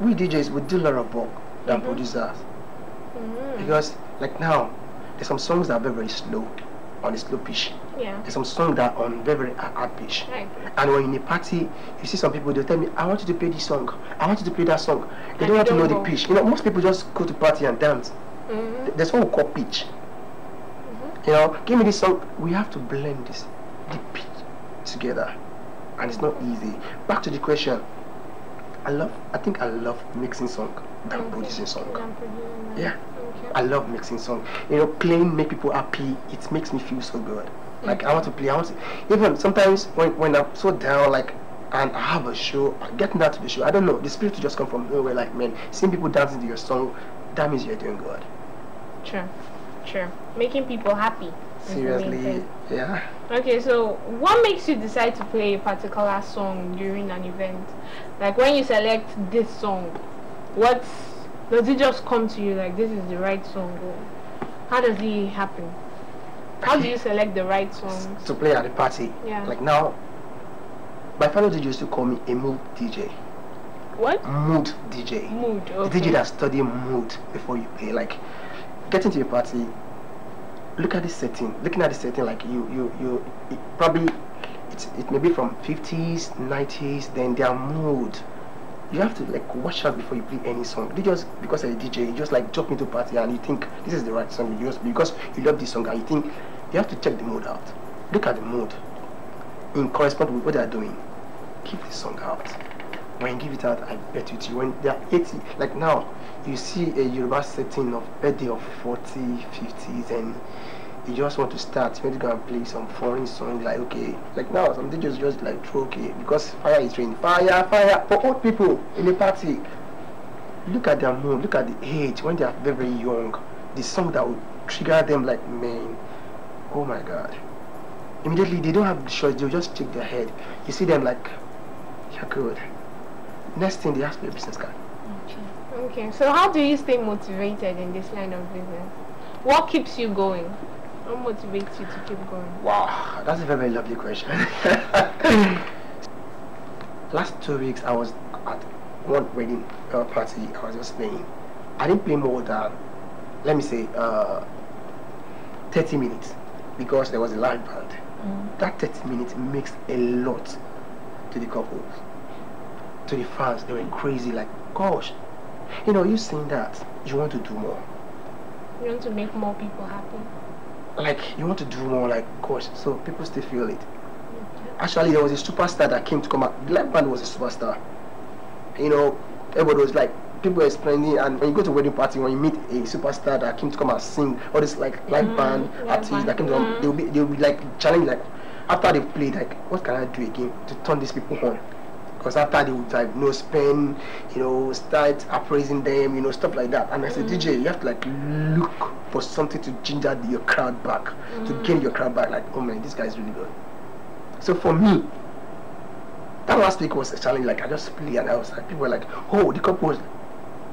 we DJs we do a lot of work than producers. Because like now, there's some songs that are very, very slow, on a slow pitch. Yeah. There's some songs that are on very, very hard pitch. Right. And when in a party, you see some people, they'll tell me, I want you to play this song. I want you to play that song. They And don't want to know go. the pitch. You know, most people just go to party and dance. There's what we call pitch. You know, give me this song. We have to blend the pitch together. And it's not easy. Back to the question. I think I love mixing song than producing song. Yeah. Okay. I love mixing song. You know, playing make people happy. It makes me feel so good. Like I want to play. Even sometimes when I'm so down, like, and I have a show, getting that to the show, I don't know. The spirit will just come from nowhere. Like, man, seeing people dancing to your song, that means you're doing good. Sure. Making people happy. Seriously, yeah. Okay, so what makes you decide to play a particular song during an event? Like when you select this song, what does it just come to you like this is the right song? Or how does it happen? How do you select the right songs to play at the party? Yeah. Like now, my fellow DJ used to call me a mood DJ. What? Mood DJ. Mood. Okay. The DJ that study mood before you play. Like getting to a party. Look at the setting. Looking at the setting, like it may be from 50s, 90s. Then their mood. You have to like watch out before you play any song. You just because you're a DJ, you just like jump into a party and you think this is the right song. You just because you love this song and you think you have to check the mood out. Look at the mood in correspond with what they are doing. Keep the song out. When you give it out, I bet you when they are 80, like now, you see a Yoruba setting of birthday of 40, 50s, and you just want to start. You want to go and play some foreign song, like okay, like now some DJs just like throw okay because fire is raining, fire for old people in a party. Look at their mood, look at the age when they are very, very young. The song that will trigger them, like man, oh my God. Immediately they don't have the choice, they'll just shake their head. You see them like, you're good. Next thing they ask for a business card. Okay, so how do you stay motivated in this line of business? What keeps you going? What motivates you to keep going? Wow, that's a very, very lovely question. Last 2 weeks I was at one wedding party. I was just playing. I didn't play more than, let me say, 30 minutes because there was a live band. That 30 minutes makes a lot to the couples, to the fans. They were crazy, like, gosh, you know, you saying that you want to do more. You want to make more people happy. Like, you want to do more, like, gosh, so people still feel it. Actually, there was a superstar that came to come out. The live band was a superstar. You know, everybody was like, people were spending, and when you go to a wedding party, when you meet a superstar that came to come and sing, all this like live band artists that came to come, they'll be like challenged, like after they played, like what can I do again to turn these people on? Because after they would like spend, start appraising them, stuff like that. And as a DJ, you have to like look for something to ginger your crowd back, to gain your crowd back. Like, oh man, this guy is really good. So for me, that last week was a challenge. Like I just played and I was like, people were like, oh, the couple was,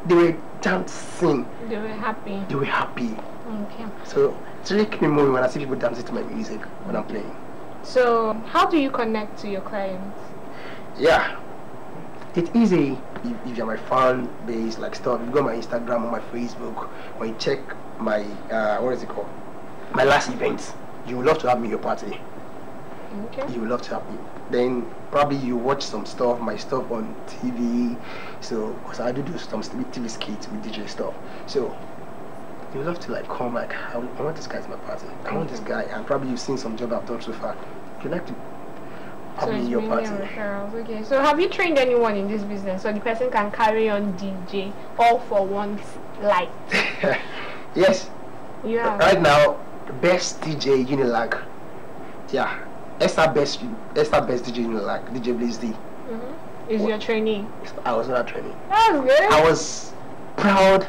they were dancing. They were happy. They were happy. Okay. So it's really keep me moving when I see people dancing to my music when I'm playing. So how do you connect to your clients? Yeah, it's easy if you're my fan base, like stuff. You go on my Instagram or my Facebook, when you check my what is it called? My last event, you would love to have me at your party. Okay. You would love to have me. Then probably you watch some stuff, my stuff on TV. So, because I do some TV skits with DJ stuff. So you would love to like come like, I want this guy to my party. I want this guy, and probably you've seen some job I've done so far. You'd like to have me in your party. Okay. So have you trained anyone in this business so the person can carry on DJ all for one light? Yes. Yeah. Right now, best DJ Unilag. Yeah. Esther best DJ Unilag, DJ Blaze D. Is your trainee? I was not a trainee. That's good. I was proud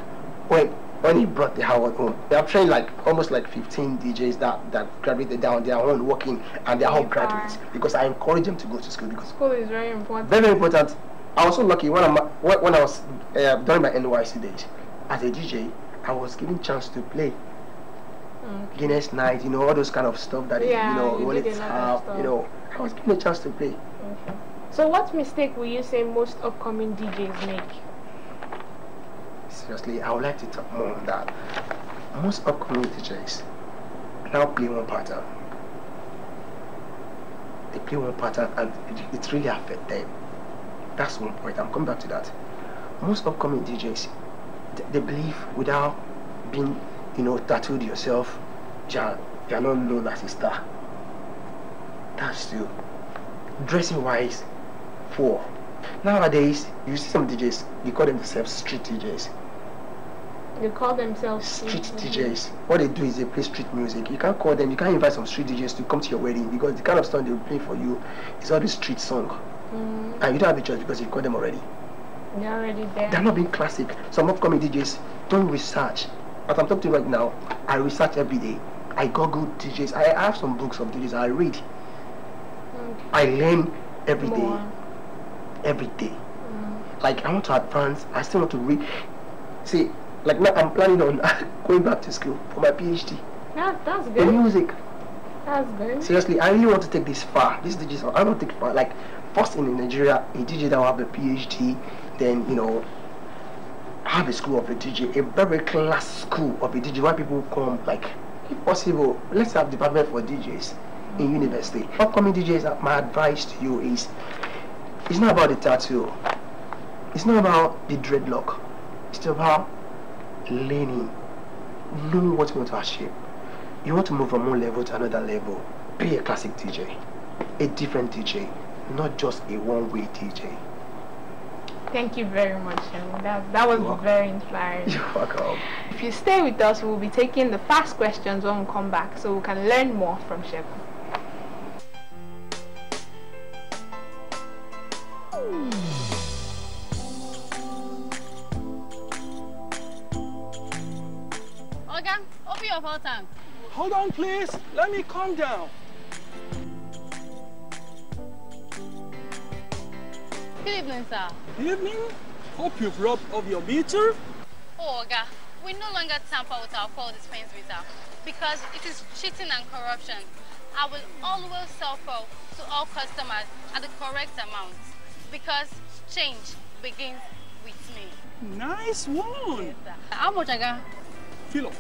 when he brought the Howard home. They have trained like almost like 15 DJs that graduated down their own working, and they're all graduates because I encourage them to go to school because school is very important. Very, very important. I was so lucky when I was during my NYC days as a DJ, I was given chance to play. Guinness night, all those kind of stuff that wallets have, I was given a chance to play. Okay. So what mistake will you say most upcoming DJs make? seriously, I would like to talk more on that. Most upcoming DJs now play one pattern. They play one pattern and it really affects them. That's one point. I'm coming back to that. Most upcoming DJs, they believe without being, tattooed yourself, you're not known as a star. That's still dressing wise, poor. Nowadays, you see some DJs, they call themselves street DJs. They call themselves street DJs. What they do is they play street music. You can't call them, you can't invite some street DJs to come to your wedding because the kind of song they will play for you is all the street song. And you don't have a choice because you call them already. They're already there. They're not being classic. Some upcoming DJs don't research. As I'm talking to you right now, I research every day. I Google DJs. I have some books of DJs. I read. I learn every day. Every day. Like I want to advance. I still want to read. See, like now I'm planning on going back to school for my PhD. That's good. In music. That's good. Seriously, I really want to take this far. This DJs, I want to take it far. Like first in Nigeria, a DJ that will have a PhD, then have a school of a DJ, a very class school of a DJ where people come, like, if possible, let's have department for DJs in university. Upcoming DJs, my advice to you is, it's not about the tattoo, it's not about the dreadlock, it's about learning, knowing what you want to achieve. You want to move from one level to another level, be a classic DJ, a different DJ, not just a one-way DJ. Thank you very much, Shemu. That was very inspiring. You're welcome. If you stay with us, we'll be taking the fast questions when we come back so we can learn more from Shemu. Oga, open your full tank. Hold on, please. Let me calm down. Good evening, sir. Good evening. Hope you've rubbed off your meter. Oh, Oga, we no longer tamper with our fuel dispense meter because it is cheating and corruption. I will always sell fuel to all customers at the correct amount because change begins with me. Nice one. Yes, sir. How much, Oga? Fill up.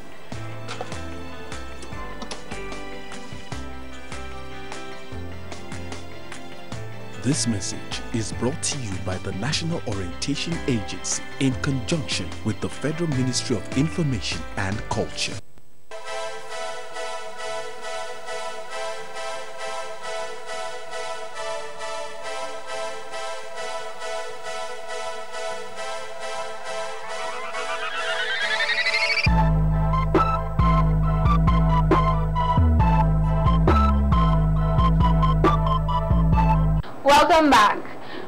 This message is brought to you by the National Orientation Agency in conjunction with the Federal Ministry of Information and Culture. Welcome back.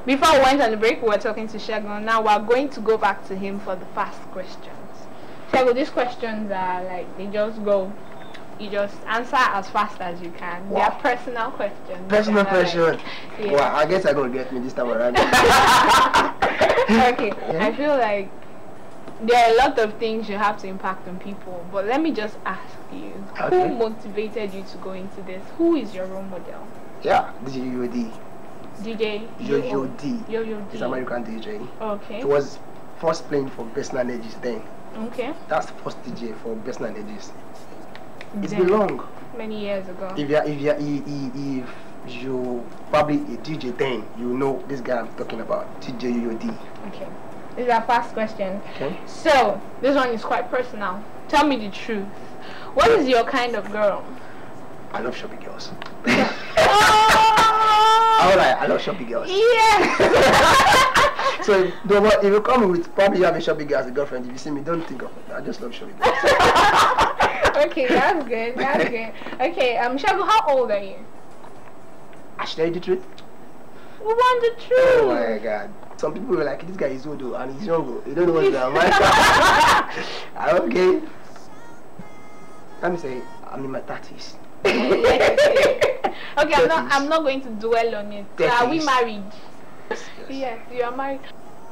Before we went on the break, we were talking to Shegun. Now we're going to go back to him for the fast questions. Shegun, these questions are like, they just go, you just answer as fast as you can. Wow. They are personal questions. Personal question. Like, yeah. Wow, I guess I'm going to get me this time around. Okay, yeah. I feel like there are a lot of things you have to impact on people, but let me just ask you, who motivated you to go into this? Who is your role model? Yeah, this is UOD. DJ Yo-Yo D. Yo-Yo D. It's American DJ. Okay. It was first playing for Personal Energies then. Okay. That's the first DJ for Personal Energies. It's been long. Many years ago. If you probably a DJ then, you know this guy I'm talking about, DJ Yo-Yo D. Okay. This is our first question. Okay. So, this one is quite personal. Tell me the truth. What is your kind of girl? I love shopping girls. Oh! Alright, I love shopping girls. Yes! So, if you come with, probably you have a shopping girl as a girlfriend, if you see me, don't think of it. I just love shopping girls. Okay, that's good. That's good. Okay, Shagu, how old are you? I should tell you the truth? We want the truth. Oh my god. Some people were like, this guy is old and he's young. You don't know what's going on. Okay. Let me say, I'm in my 30s. Okay, I'm not going to dwell on it. So are we married? Yes, you are married.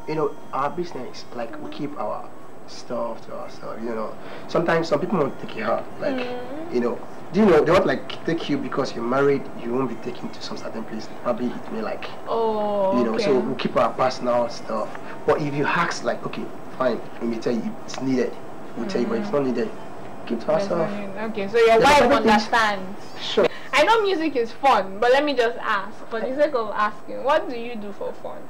You know, our business, like, we keep our stuff to ourselves, you know. Sometimes some people want to take it hard, like, you know, Do you know they won't like take you because you're married? You won't be taken to some certain place. Probably it may like, Oh, you know. okay. So we'll keep our personal stuff. But if you ask like, okay, fine, we may tell you it's needed. We'll tell you, but if it's not needed, keep to ourselves. Okay, so your wife understands. Sure. I know music is fun, but let me just ask, for the sake of asking, what do you do for fun?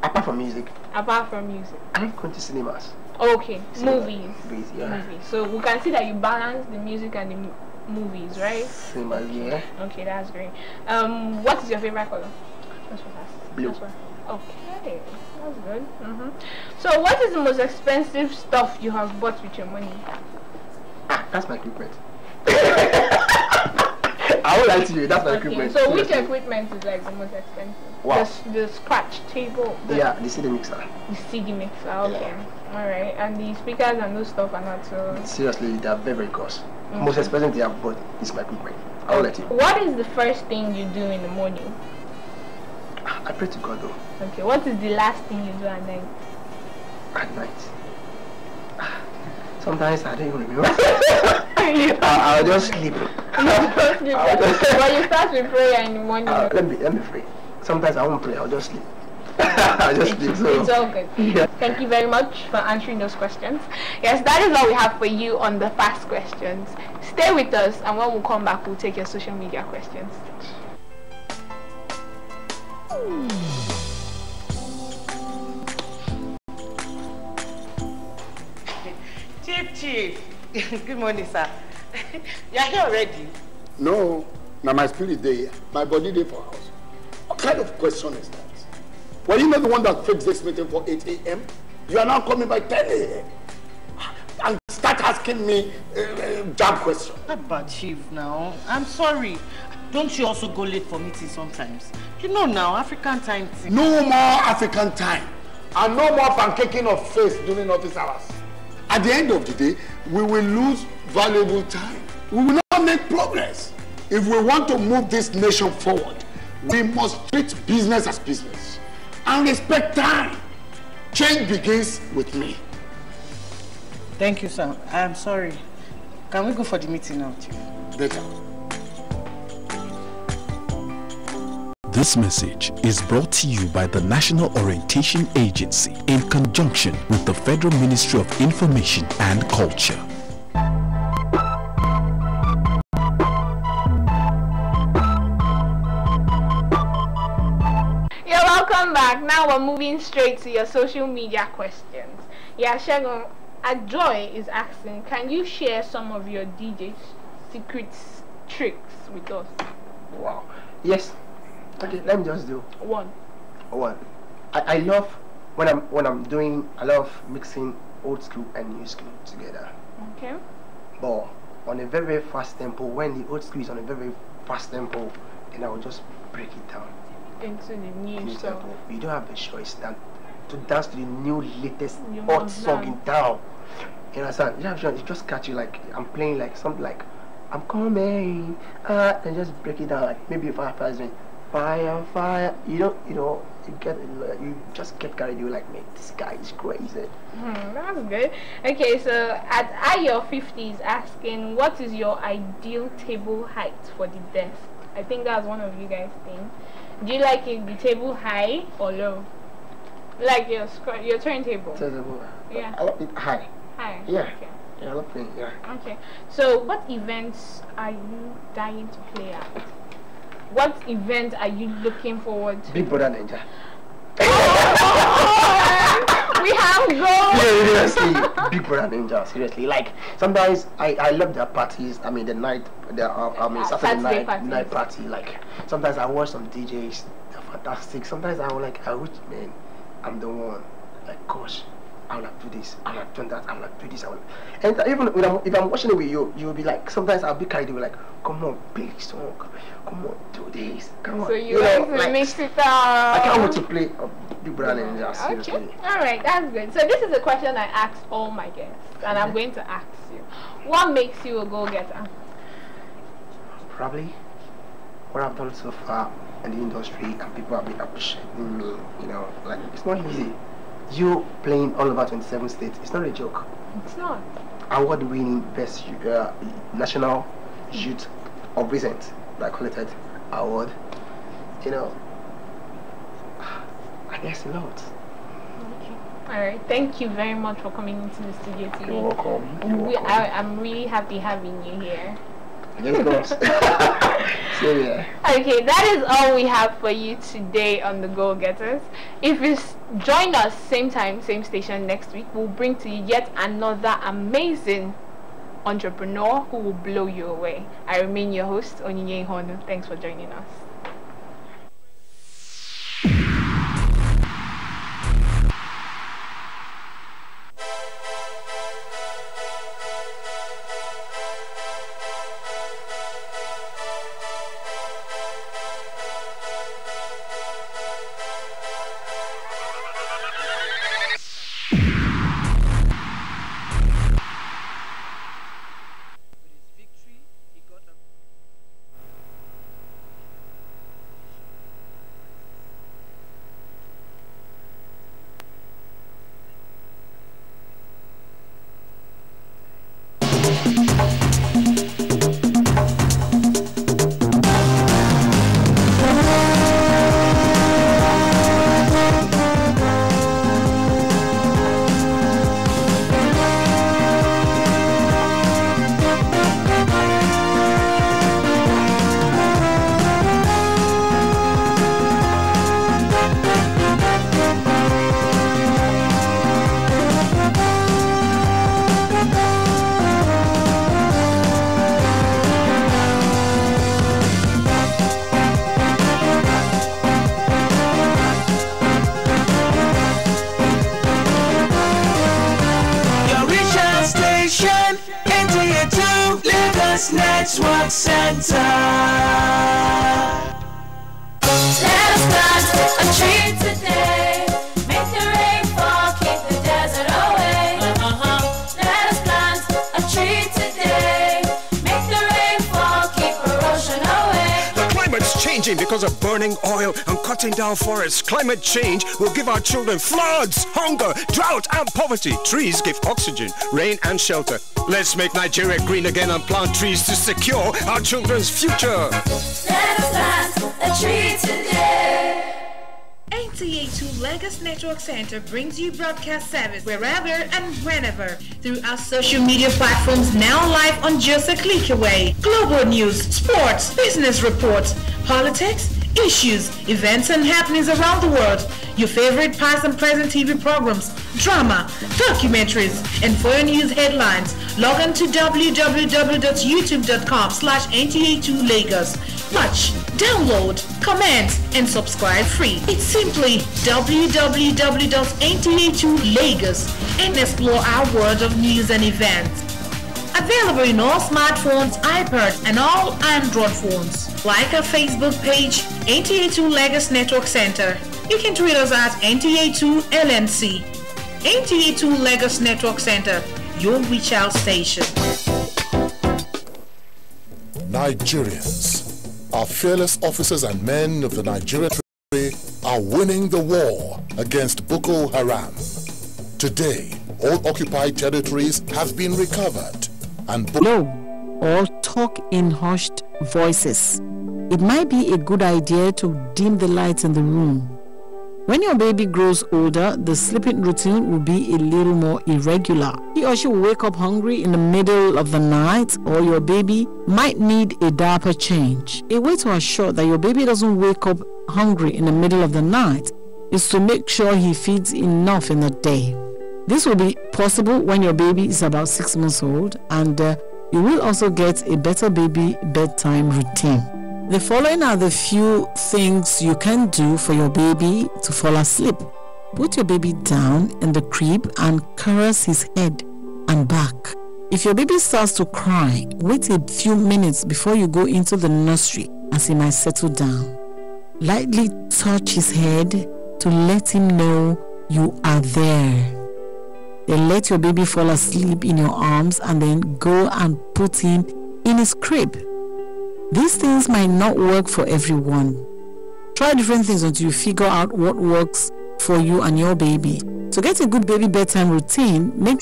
Apart from music. Apart from music. I love going to cinemas. Okay, Movies, movies. yeah. Movies. So we can see that you balance the music and the movies, right? Cinemas, yeah. Okay, that's great. What is your favorite color? Blue. Okay, that's good. So what is the most expensive stuff you have bought with your money? That's my equipment. I won't lie to you, that's my equipment. So which seriously. equipment is like the most expensive? Wow. The scratch table. Yeah, the CD mixer. The CD mixer. Okay. Alright. And the speakers and those stuff are not so. Seriously, they are very, very cost. Most expensive they have bought is my equipment. I will let you. What is the first thing you do in the morning? I pray to God though. Okay. What is the last thing you do at night? At night. Sometimes I don't even remember. I'll just sleep. But you start with prayer in the morning. Let me pray. Sometimes I won't pray, I'll just sleep. I'll just sleep. So. It's all good. Yeah. Thank you very much for answering those questions. Yes, that is all we have for you on the fast questions. Stay with us, and when we come back, we'll take your social media questions. Chief. Good morning, sir. You are here already? No, now my spirit there, my body there for house. What kind of question is that? Were you not the one that fixed this meeting for 8 a.m.? You are now coming by 10 a.m. and start asking me job questions. Not bad, Chief, now. I'm sorry. Don't you also go late for meetings sometimes? You know now, African time. No more African time. And no more pancaking of face during office hours. At the end of the day, we will lose valuable time. We will not make progress. If we want to move this nation forward, we must treat business as business and respect time. Change begins with me. Thank you, sir. I'm sorry. Can we go for the meeting now, Chief? Better. This message is brought to you by the National Orientation Agency in conjunction with the Federal Ministry of Information and Culture. You're welcome back. Now we're moving straight to your social media questions. Yeah, Shagun, Joy is asking, can you share some of your DJ secrets tricks with us? Wow. Yes. Okay, let me just do one. I love when I love mixing old school and new school together. Okay. But on a very, very fast tempo, when the old school is on a very, very fast tempo, then I will just break it down into the new stuff. tempo. You don't have a choice than to dance to the new latest You hot must song dance. in town. You understand? You don't have a choice. It just catch you like I'm playing like something like I'm coming, and just break it down like maybe 5 minutes. Fire. You just get carried away like, man, this guy is crazy. That's good. Okay, so at your 50s asking, what is your ideal table height for the desk? I think that's one of you guys' thing. Do you like it the table high or low? Like your turntable? Turntable. Yeah. I love it high. High. Yeah. Okay. Yeah, I love playing. Yeah. Okay. So what events are you dying to play at? What event are you looking forward to? Big Brother Ninja. We have goals. Yeah, seriously, Big Brother Ninja. Seriously, like sometimes I love their parties. I mean the night, Saturday night party. Like sometimes I watch some DJs. They're fantastic. Sometimes I wish, man, I'm the one. Like gosh, I will do this. I will do that. I will do this. And even if I'm watching it with you, you'll be like, sometimes I'll be carried away. Like, come on, play this song. Come on, do this. Come on. So you like to mix it up. I can't wait to play Big Brother Ninja. Seriously. Okay. All right, that's good. So this is a question I ask all my guests, and I'm going to ask you: what makes you a go-getter? Probably what I've done so far in the industry, and people have been appreciating me. You know, like it's not easy. You playing all over 27 states, it's not a joke. It's not. award-winning best national youth of recent, I call it that award. You know, I guess a lot. All right, thank you very much for coming into the studio today. You're welcome. I'm really happy having you here. Yes, boss. So yeah. Okay, that is all we have for you today on the Go Getters. If you join us same time, same station next week, we'll bring to you yet another amazing entrepreneur who will blow you away. I remain your host, Onyinye Honu. Thanks for joining us. NTA2Lagos Network Center. Let us plant a tree today. Make the rain fall, keep the desert away. Let us plant a tree today. Make the rain fall, keep erosion away. The climate's changing because of burning oil and cutting down forests. Climate change will give our children floods, hunger, drought and poverty. Trees give oxygen, rain and shelter. Let's make Nigeria green again and plant trees to secure our children's future. Let us plant a tree today. NTA2Lagos Network Center brings you broadcast service wherever and whenever through our social media platforms, now live on just a click away. Global news, sports, business reports, politics, issues, events and happenings around the world, your favorite past and present TV programs, drama, documentaries, and foreign news headlines. Log on to www.youtube.com/NTA2Lagos. Watch, download, comment, and subscribe free. It's simply www.NTA2Lagos and explore our world of news and events. Available in all smartphones, iPads, and all Android phones. Like our Facebook page, NTA2Lagos Network Center. You can tweet us at NTA2LNC. NTA2Lagos Network Center, your reach out station. Nigerians, our fearless officers and men of the Nigerian Treasury are winning the war against Boko Haram. Today, all occupied territories have been recovered and low or talk in hushed voices. It might be a good idea to dim the lights in the room. When your baby grows older, the sleeping routine will be a little more irregular. He or she will wake up hungry in the middle of the night, or your baby might need a diaper change. A way to assure that your baby doesn't wake up hungry in the middle of the night is to make sure he feeds enough in the day. This will be possible when your baby is about 6 months old, and you will also get a better baby bedtime routine. The following are the few things you can do for your baby to fall asleep. Put your baby down in the crib and caress his head and back. If your baby starts to cry, wait a few minutes before you go into the nursery, as he might settle down. Lightly touch his head to let him know you are there. Then let your baby fall asleep in your arms and then go and put him in his crib. These things might not work for everyone. Try different things until you figure out what works for you and your baby. To get a good baby bedtime routine, make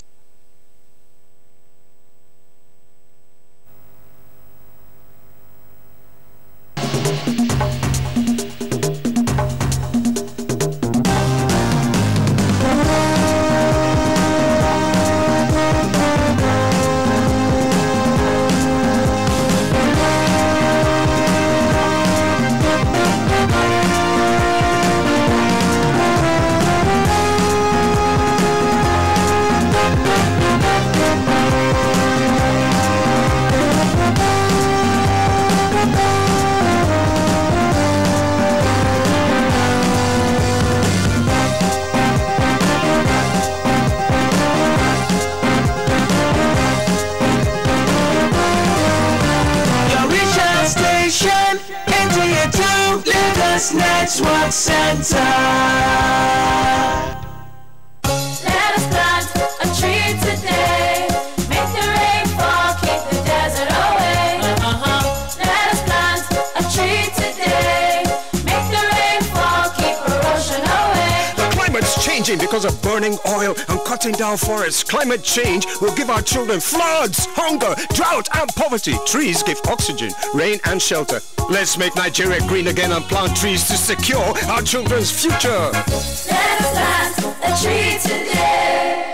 changing because of burning oil and cutting down forests. Climate change will give our children floods, hunger, drought, and poverty. Trees give oxygen, rain, and shelter. Let's make Nigeria green again and plant trees to secure our children's future. Let us plant a tree today.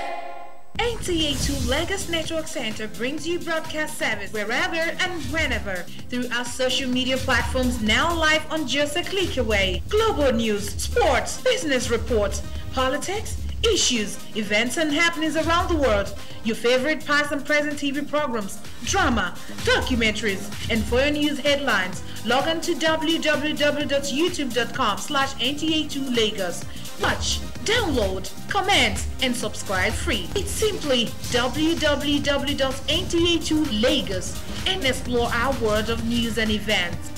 NTA2Lagos Network Center brings you broadcast service wherever and whenever through our social media platforms now live on just a click away. Global news, sports, business reports, politics, issues, events and happenings around the world, your favorite past and present TV programs, drama, documentaries, and for your news headlines, log on to www.youtube.com/NTA2Lagos. Watch, download, comment, and subscribe free. It's simply www.NTA2Lagos and explore our world of news and events.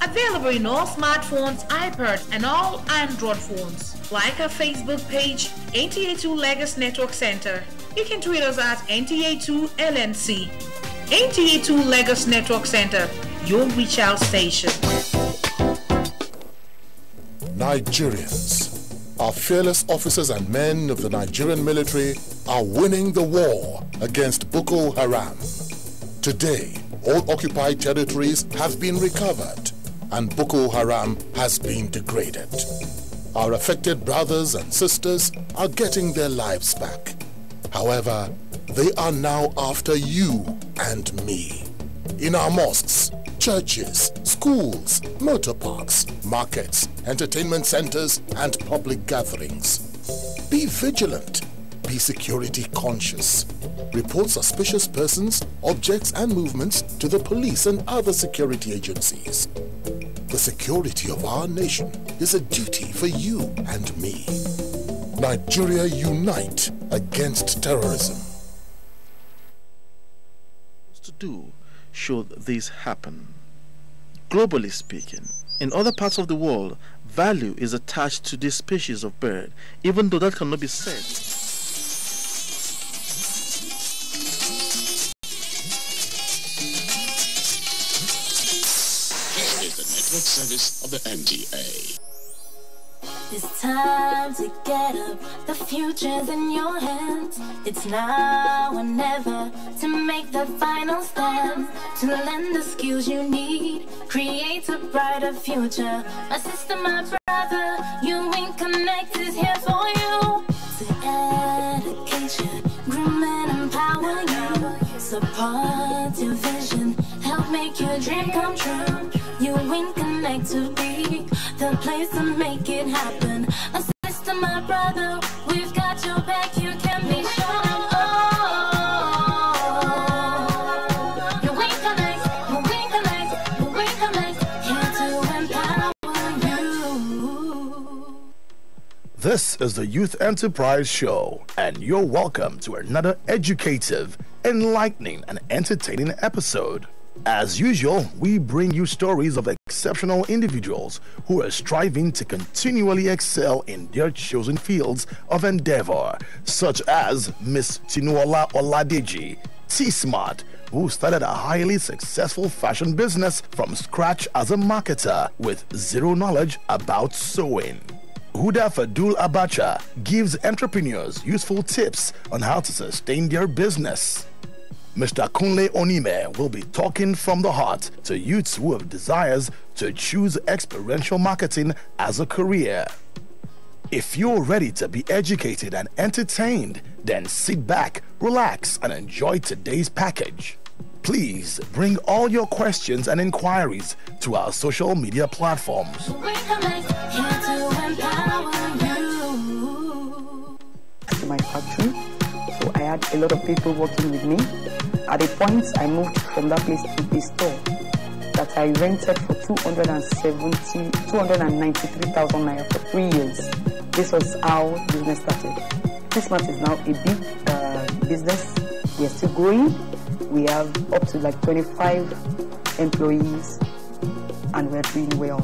Available in all smartphones, iPads, and all Android phones. Like our Facebook page, NTA2Lagos Network Center. You can tweet us at NTA2LNC. NTA2Lagos Network Center, your reach out station. Nigerians, our fearless officers and men of the Nigerian military are winning the war against Boko Haram. Today, all occupied territories have been recovered and Boko Haram has been degraded. Our affected brothers and sisters are getting their lives back. However, they are now after you and me. In our mosques, churches, schools, motor parks, markets, entertainment centers, and public gatherings. Be vigilant. Be security conscious. Report suspicious persons, objects, and movements to the police and other security agencies. The security of our nation is a duty for you and me. Nigeria unite against terrorism. To do should this happen? Globally speaking, in other parts of the world, value is attached to this species of bird, even though that cannot be said. This is the network service of the NTA. It's time to get up, the future's in your hands. It's now or never to make the final stand. To lend the skills you need, create a brighter future. My sister, my brother, you ain't Connect is here for you. To education, groom and empower you. Support your vision, help make your dream come true. You ain't Connect to be the place to make it happen. My sister, my brother, we've got your back, you can be sure. You ain't Connect, you ain't Connect, you ain't Connect, here to empower you. This is the Youth Enterprise Show, and you're welcome to another educative, enlightening, and entertaining episode. As usual, we bring you stories of exceptional individuals who are striving to continually excel in their chosen fields of endeavor, such as Miss Tinuola Oladeji, T-Smart, who started a highly successful fashion business from scratch as a marketer with zero knowledge about sewing. Huda Fadul Abacha gives entrepreneurs useful tips on how to sustain their business. Mr. Kunle Onime will be talking from the heart to youths who have desires to choose experiential marketing as a career. If you're ready to be educated and entertained, then sit back, relax, and enjoy today's package. Please bring all your questions and inquiries to our social media platforms. To my factory, so I had a lot of people working with me. At a point, I moved from that place to a store that I rented for 293,000 naira for 3 years. This was how business started. This month is now a big business. We are still growing. We have up to like 25 employees, and we're doing well.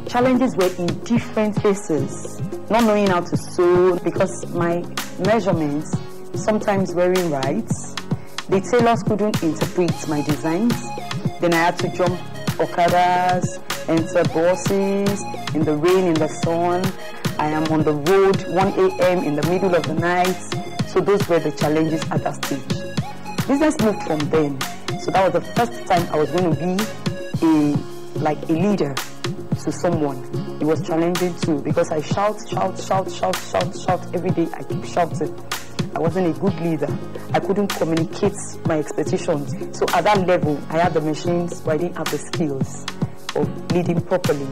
Challenges were in different phases. Not knowing how to sew because my measurements sometimes weren't right. The tailors couldn't interpret my designs. Then I had to jump okadas, enter buses, in the rain, in the sun. I am on the road 1 a.m. in the middle of the night. So those were the challenges at that stage. Business moved from then. So that was the first time I was going to be a leader to someone. It was challenging too because I shout every day. I keep shouting. I wasn't a good leader. I couldn't communicate my expectations. So at that level, I had the machines, but I didn't have the skills of leading properly.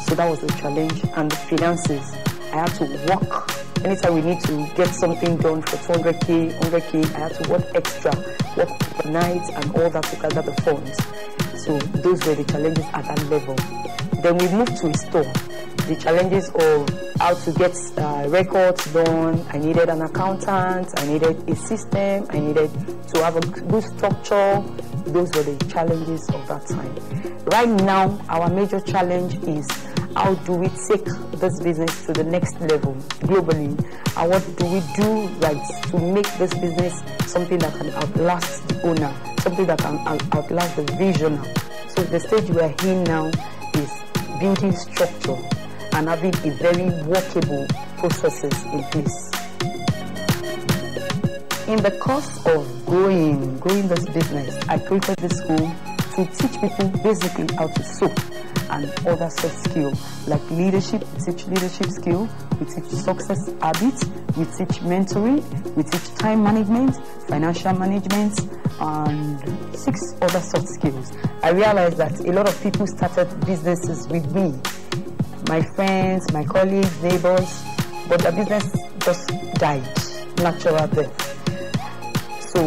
So that was the challenge. And the finances, I had to work. Anytime we need to get something done for 200K, 100K, I had to work extra, work overnight and all that to gather the funds. So those were the challenges at that level. Then we moved to a store. The challenges of how to get records done. I needed an accountant. I needed a system. I needed to have a good structure. Those were the challenges of that time. Right now, our major challenge is how do we take this business to the next level globally? And what do we do right to make this business something that can outlast the owner, something that can outlast the visionary? So the stage we are in now is building structure and having a very workable processes in place. In the course of growing this business, I created this school to teach people basically how to sew and other soft skills like leadership. We teach leadership skill, we teach success habits, we teach mentoring, we teach time management, financial management, and 6 other soft skills. I realized that a lot of people started businesses with me, my friends, my colleagues, neighbors, but the business just died, natural death. So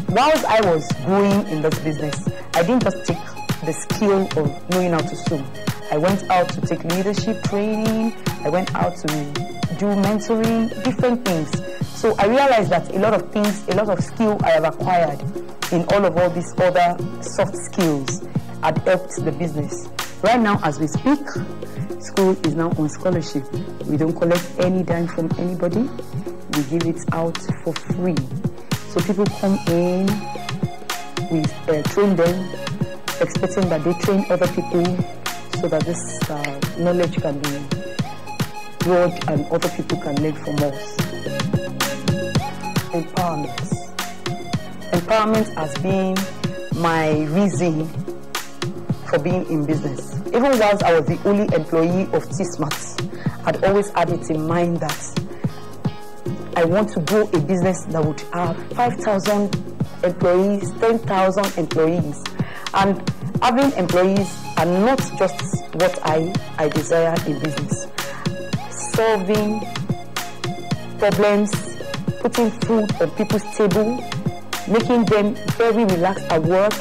whilst I was growing in this business, I didn't just take the skill of knowing how to sew. I went out to take leadership training, I went out to do mentoring, different things. So I realized that a lot of things, a lot of skill I have acquired in all these other soft skills had helped the business. Right now, as we speak, school is now on scholarship. We don't collect any dime from anybody. We give it out for free. So people come in, we train them, expecting that they train other people so that this knowledge can be broad and other people can learn from us. Empowerment. Empowerment has been my reason for being in business. Even whilst I was the only employee of T-Smart, I'd always had it in mind that I want to grow a business that would have 5,000 employees, 10,000 employees. And having employees are not just what I desire in business. Solving problems, putting food on people's table, making them very relaxed at work,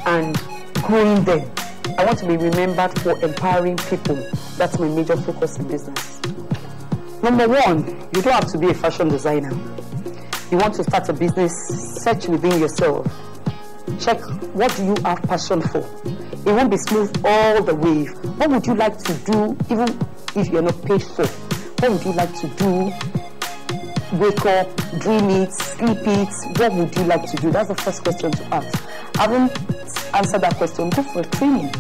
and growing them. I want to be remembered for empowering people. That's my major focus in business. Number 1, you don't have to be a fashion designer. You want to start a business, search within yourself. Check what do you have passion for. It won't be smooth all the way. What would you like to do even if you're not paid for? What would you like to do? Wake up, dream it, sleep it. What would you like to do? That's the first question to ask. Having answered that question, go for training.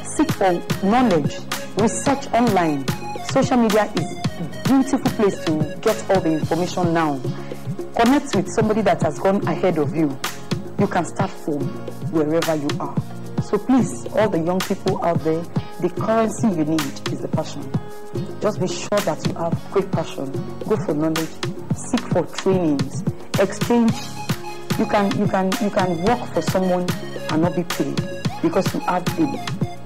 Seek for knowledge. Research online. Social media is a beautiful place to get all the information now. Connect with somebody that has gone ahead of you. You can start from wherever you are. So please, all the young people out there, the currency you need is the passion. Just be sure that you have great passion. Go for knowledge. Seek for trainings. Exchange. You can work for someone and not be paid because you have a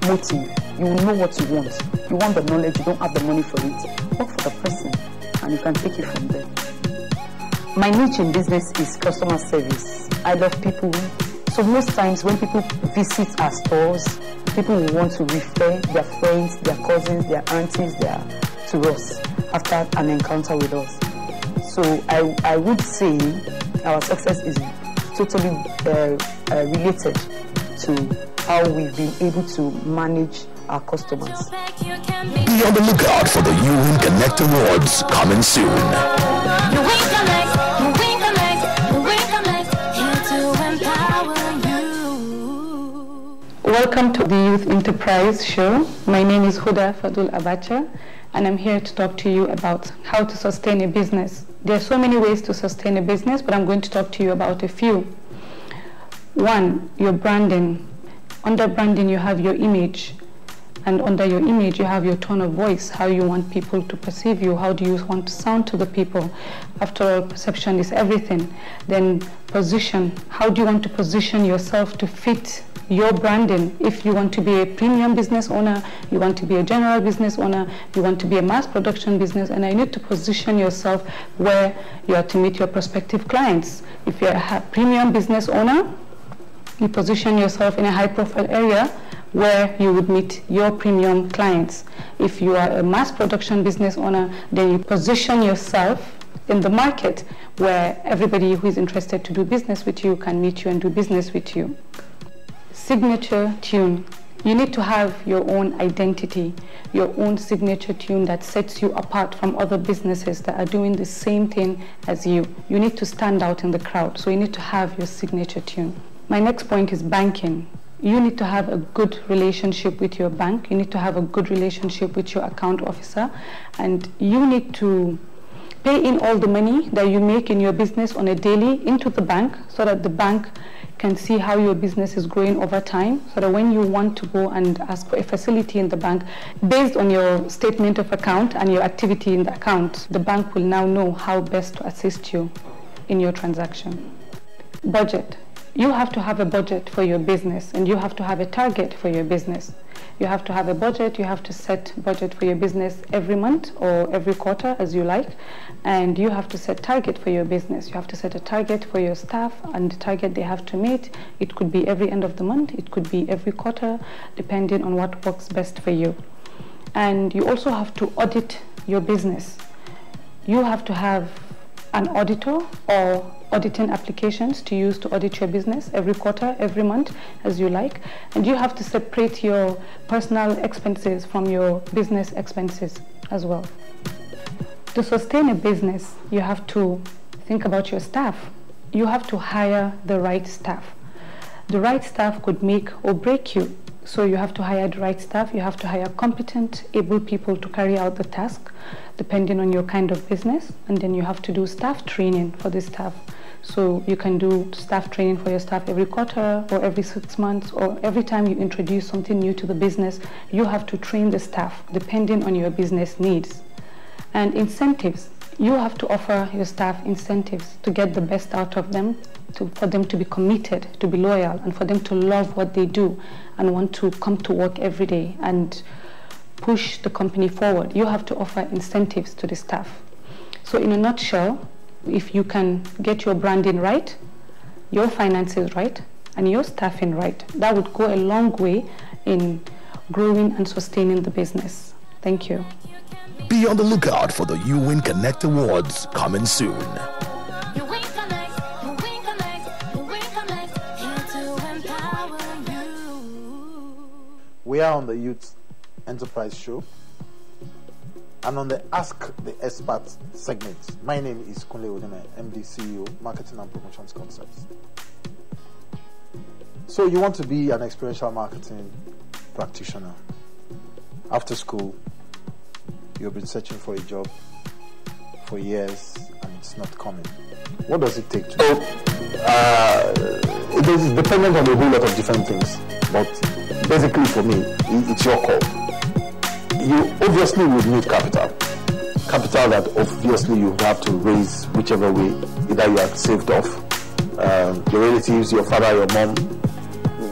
motive. You will know what you want. You want the knowledge, you don't have the money for it. Work for the person and you can take it from there. My niche in business is customer service. I love people. So most times when people visit our stores, people will want to refer their friends, their cousins, their aunties to us after an encounter with us. So I would say our success is totally related to how we've been able to manage our customers. Be on the lookout for the You Win Connect Awards coming soon. You Win Connect, You Win Connect, You Win Connect, here to empower you. Welcome to the Youth Enterprise Show. My name is Huda Fadul Abacha, and I'm here to talk to you about how to sustain a business. There are so many ways to sustain a business, but I'm going to talk to you about a few. One, your branding. Under branding, you have your image, and under your image, you have your tone of voice, how you want people to perceive you, how do you want to sound to the people. After all, perception is everything. Then position, how do you want to position yourself to fit your branding? If you want to be a premium business owner, you want to be a general business owner, you want to be a mass production business, and I need to position yourself where you are to meet your prospective clients. If you're a premium business owner, you position yourself in a high profile area where you would meet your premium clients. If you are a mass production business owner, then you position yourself in the market where everybody who is interested to do business with you can meet you and do business with you. Signature tune. You need to have your own identity, your own signature tune that sets you apart from other businesses that are doing the same thing as you. You need to stand out in the crowd, so you need to have your signature tune. My next point is banking. You need to have a good relationship with your bank. You need to have a good relationship with your account officer, and you need to pay in all the money that you make in your business on a daily into the bank, so that the bank can see how your business is growing over time, so that when you want to go and ask for a facility in the bank, based on your statement of account and your activity in the account, the bank will now know how best to assist you in your transaction. Budget. You have to have a budget for your business, and you have to have a target for your business. You have to have a budget. You have to set budget for your business every month or every quarter, as you like, and you have to set target for your business. You have to set a target for your staff and the target they have to meet. It could be every end of the month, it could be every quarter, depending on what works best for you. And you also have to audit your business. You have to have an auditor or auditing applications to use to audit your business every quarter, every month, as you like. And you have to separate your personal expenses from your business expenses as well. To sustain a business, you have to think about your staff. You have to hire the right staff. The right staff could make or break you. So you have to hire the right staff. You have to hire competent, able people to carry out the task, depending on your kind of business. And then you have to do staff training for the staff. So you can do staff training for your staff every quarter or every 6 months, or every time you introduce something new to the business, you have to train the staff depending on your business needs. And incentives. You have to offer your staff incentives to get the best out of them, for them to be committed, to be loyal, and for them to love what they do and want to come to work every day and push the company forward. You have to offer incentives to the staff. So in a nutshell, if you can get your branding right, your finances right, and your staffing right, that would go a long way in growing and sustaining the business. Thank you. Be on the lookout for the You Win Connect Awards coming soon. We are on the Youth Enterprise Show and on the Ask the Expert segment. My name is Kunle Odeme, MD, CEO, Marketing and Promotions Concepts. So you want to be an experiential marketing practitioner. After school, you've been searching for a job for years and it's not coming. What does it take to do? It is dependent on a whole lot of different things, but basically for me, it's your call. You obviously would need capital that obviously you have to raise whichever way, either you have saved off, your relatives, your father, your mom,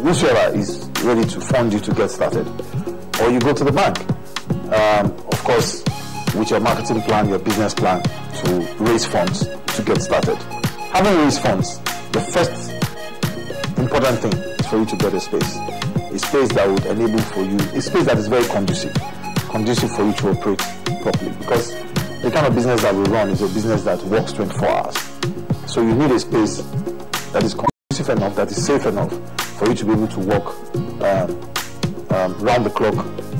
whosoever is ready to fund you to get started, or you go to the bank, of course, with your marketing plan, your business plan, to raise funds to get started. Having raised funds, the first important thing is for you to get a space that would enable for you, a space that is very conducive for you to operate properly, because the kind of business that we run is a business that works 24 hours. So you need a space that is conducive enough, that is safe enough for you to be able to work round the clock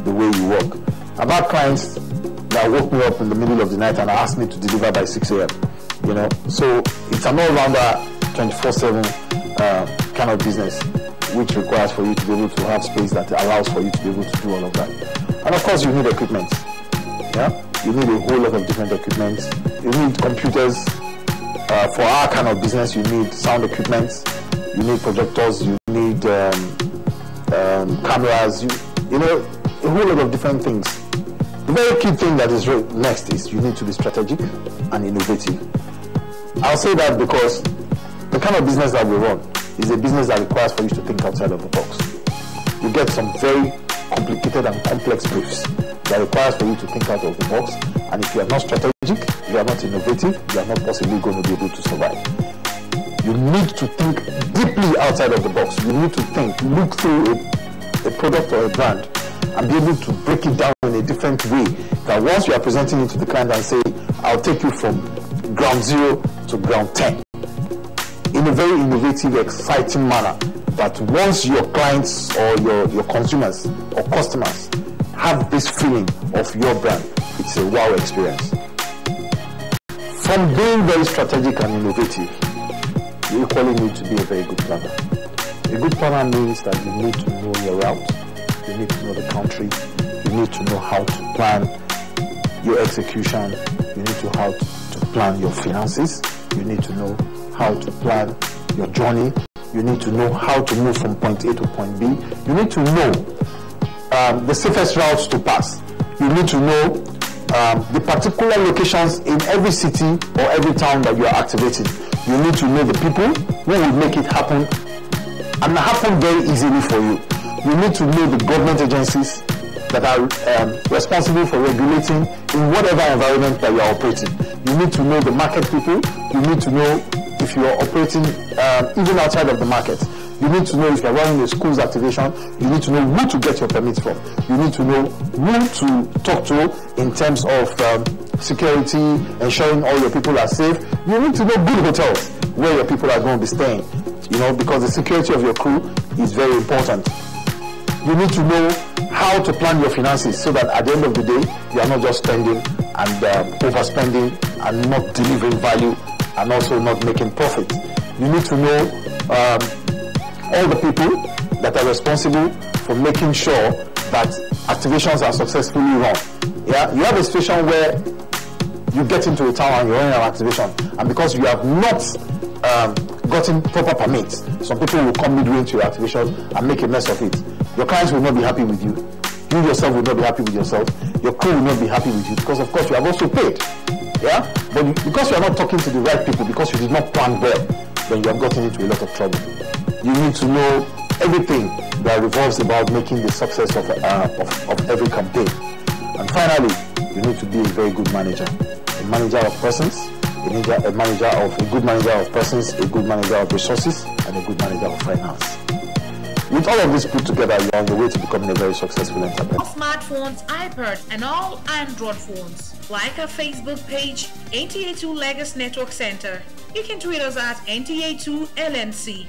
the way you work. I've had clients that woke me up in the middle of the night and asked me to deliver by 6 a.m. You know, so it's an all-rounder 24/7 kind of business, which requires for you to be able to have space that allows for you to be able to do all of that. And of course, you need equipment. Yeah, you need a whole lot of different equipment. You need computers. For our kind of business, you need sound equipment. You need projectors. You need cameras. You know, a whole lot of different things. The very key thing that is next is you need to be strategic and innovative. I'll say that because the kind of business that we run is a business that requires for you to think outside of the box. You get some very complicated and complex briefs that requires for you to think out of the box, and if you are not strategic, you are not innovative, you are not possibly going to be able to survive. You need to think deeply outside of the box. You need to look through a product or a brand and be able to break it down in a different way, that once you are presenting it to the client and say, I'll take you from ground 0 to ground 10 in a very innovative, exciting manner, that once your clients or your consumers or customers have this feeling of your brand, it's a wow experience. From being very strategic and innovative, you equally need to be a very good planner. A good planner means that you need to know your route, you need to know the country, you need to know how to plan your execution, you need to know how to plan your finances, you need to know how to plan your journey, you need to know how to move from point A to point B, you need to know the safest routes to pass, you need to know the particular locations in every city or every town that you are activating. You need to know the people who will make it happen and happen very easily for you. You need to know the government agencies that are responsible for regulating in whatever environment that you are operating. You need to know the market people. You need to know if you are operating even outside of the market. You need to know if you are running a school's activation. You need to know who to get your permits from. You need to know who to talk to in terms of security, ensuring all your people are safe. You need to know good hotels where your people are going to be staying, you know, because the security of your crew is very important. You need to know how to plan your finances so that at the end of the day, you are not just spending and overspending and not delivering value and also not making profit. You need to know all the people that are responsible for making sure that activations are successfully run. Yeah, you have a situation where you get into a town and you're running an activation, and because you have not gotten proper permits, some people will come midway into your activation and make a mess of it. Your clients will not be happy with you. You yourself will not be happy with yourself. Your crew will not be happy with you because, of course, you have also paid. Yeah, but because you are not talking to the right people, because you did not plan well, then you have gotten into a lot of trouble. You need to know everything that revolves about making the success of every campaign. And finally, you need to be a very good manager. A manager of persons, a good manager of persons, a good manager of resources, and a good manager of finance. With all of this put together, you are on the way to becoming a very successful entrepreneur. Smartphones, iPads, and all Android phones. Like our Facebook page, NTA2Lagos Network Center. You can tweet us at NTA2LNC.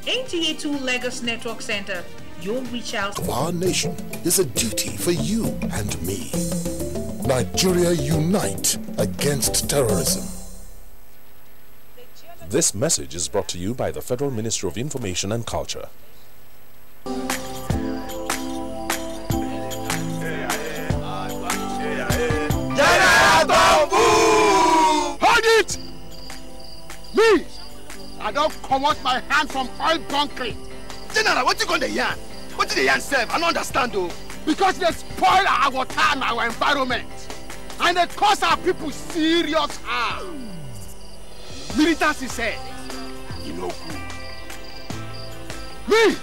NTA2Lagos Network Center. You'll reach out. Of our nation is a duty for you and me. Nigeria unite against terrorism. This message is brought to you by the Federal Ministry of Information and Culture. Hold it! Me! I don't come out my hand from oil concrete. General, what you going to yarn? What did the yarn serve? I don't understand though. Because they spoil our water and our environment. And they cause our people serious harm. Militants said, you know good. Me,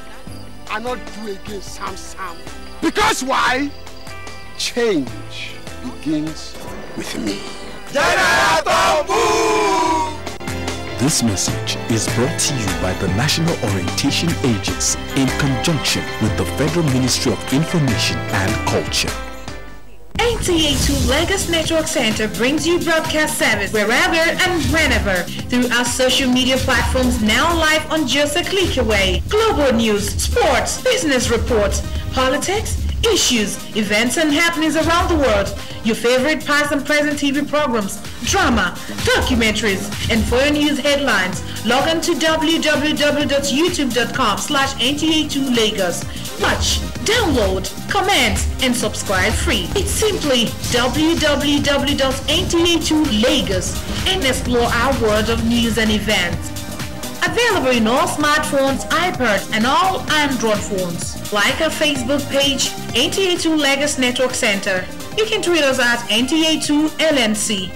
I not do against Sam. Because why? Change begins with me. This message is brought to you by the National Orientation Agency in conjunction with the Federal Ministry of Information and Culture. NTA2Lagos Network Center brings you broadcast service wherever and whenever through our social media platforms, now live on Just a Click Away. Global news, sports, business reports, politics, issues, events and happenings around the world, your favorite past and present TV programs, drama, documentaries, and for your news headlines, log on to www.youtube.com/NTA2Lagos. Watch, download, comment, and subscribe free. It's simply www.NTA2Lagos and explore our world of news and events. Available in all smartphones, iPads, and all Android phones. Like our Facebook page, NTA2Lagos Network Center. You can tweet us at NTA2LNC.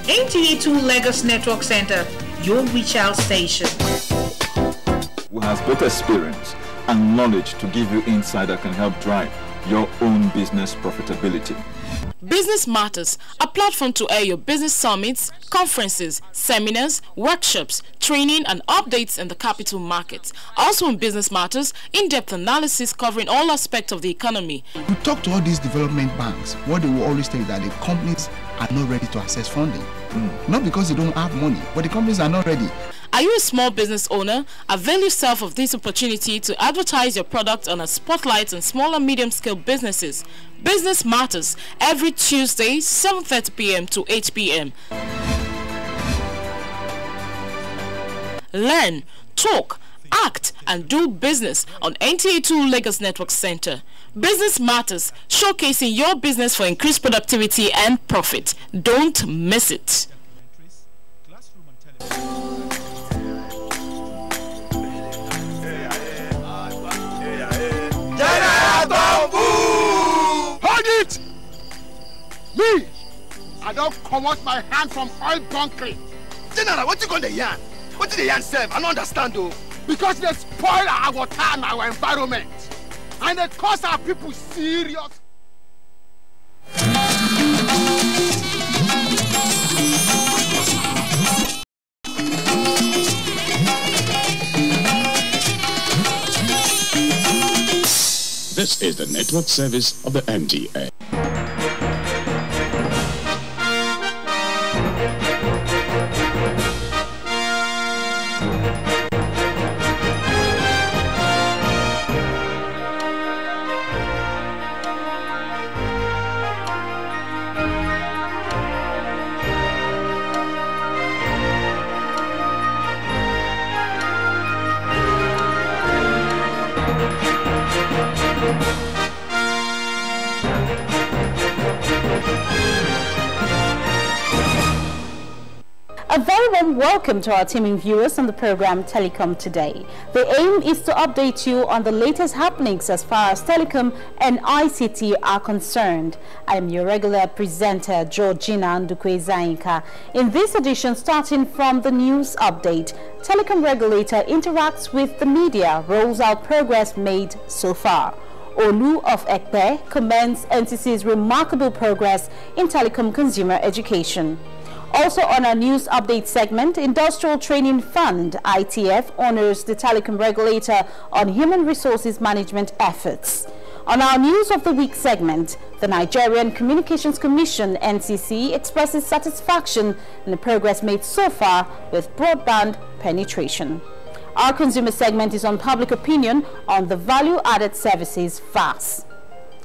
NTA2 Lagos Network Center, your reach out station. Who has both experience and knowledge to give you insight that can help drive your own business profitability. Business Matters, a platform to air your business summits, conferences, seminars, workshops, training and updates in the capital markets. Also in Business Matters, in-depth analysis covering all aspects of the economy. We talk to all these development banks. What they will always tell you that the companies are not ready to access funding. Not because they don't have money, but the companies are not ready. Are you a small business owner? Avail yourself of this opportunity to advertise your product on a spotlight on small and medium-scale businesses. Business Matters, every Tuesday, 7:30 p.m. to 8 p.m. Learn, talk, act, and do business on NTA2 Lagos Network Center. Business Matters, showcasing your business for increased productivity and profit. Don't miss it. Hold it! Me! I don't come out my hand from oil bunkering. General, what you gonna yarn? What did the yarn say? I don't understand though. Because they spoil our water and our environment. And they cause our people serious. This is the network service of the NTA. A very warm welcome to our teaming viewers on the program Telecom Today. The aim is to update you on the latest happenings as far as telecom and ICT are concerned. I am your regular presenter, Georgina Ndukwe-Zainka. In this edition, starting from the news update, telecom regulator interacts with the media, rolls out progress made so far. Olu of Ekpe commends NCC's remarkable progress in telecom consumer education. Also on our news update segment, Industrial Training Fund, ITF, honors the telecom regulator on human resources management efforts. On our News of the Week segment, the Nigerian Communications Commission, NCC, expresses satisfaction in the progress made so far with broadband penetration. Our consumer segment is on public opinion on the value-added services VAS.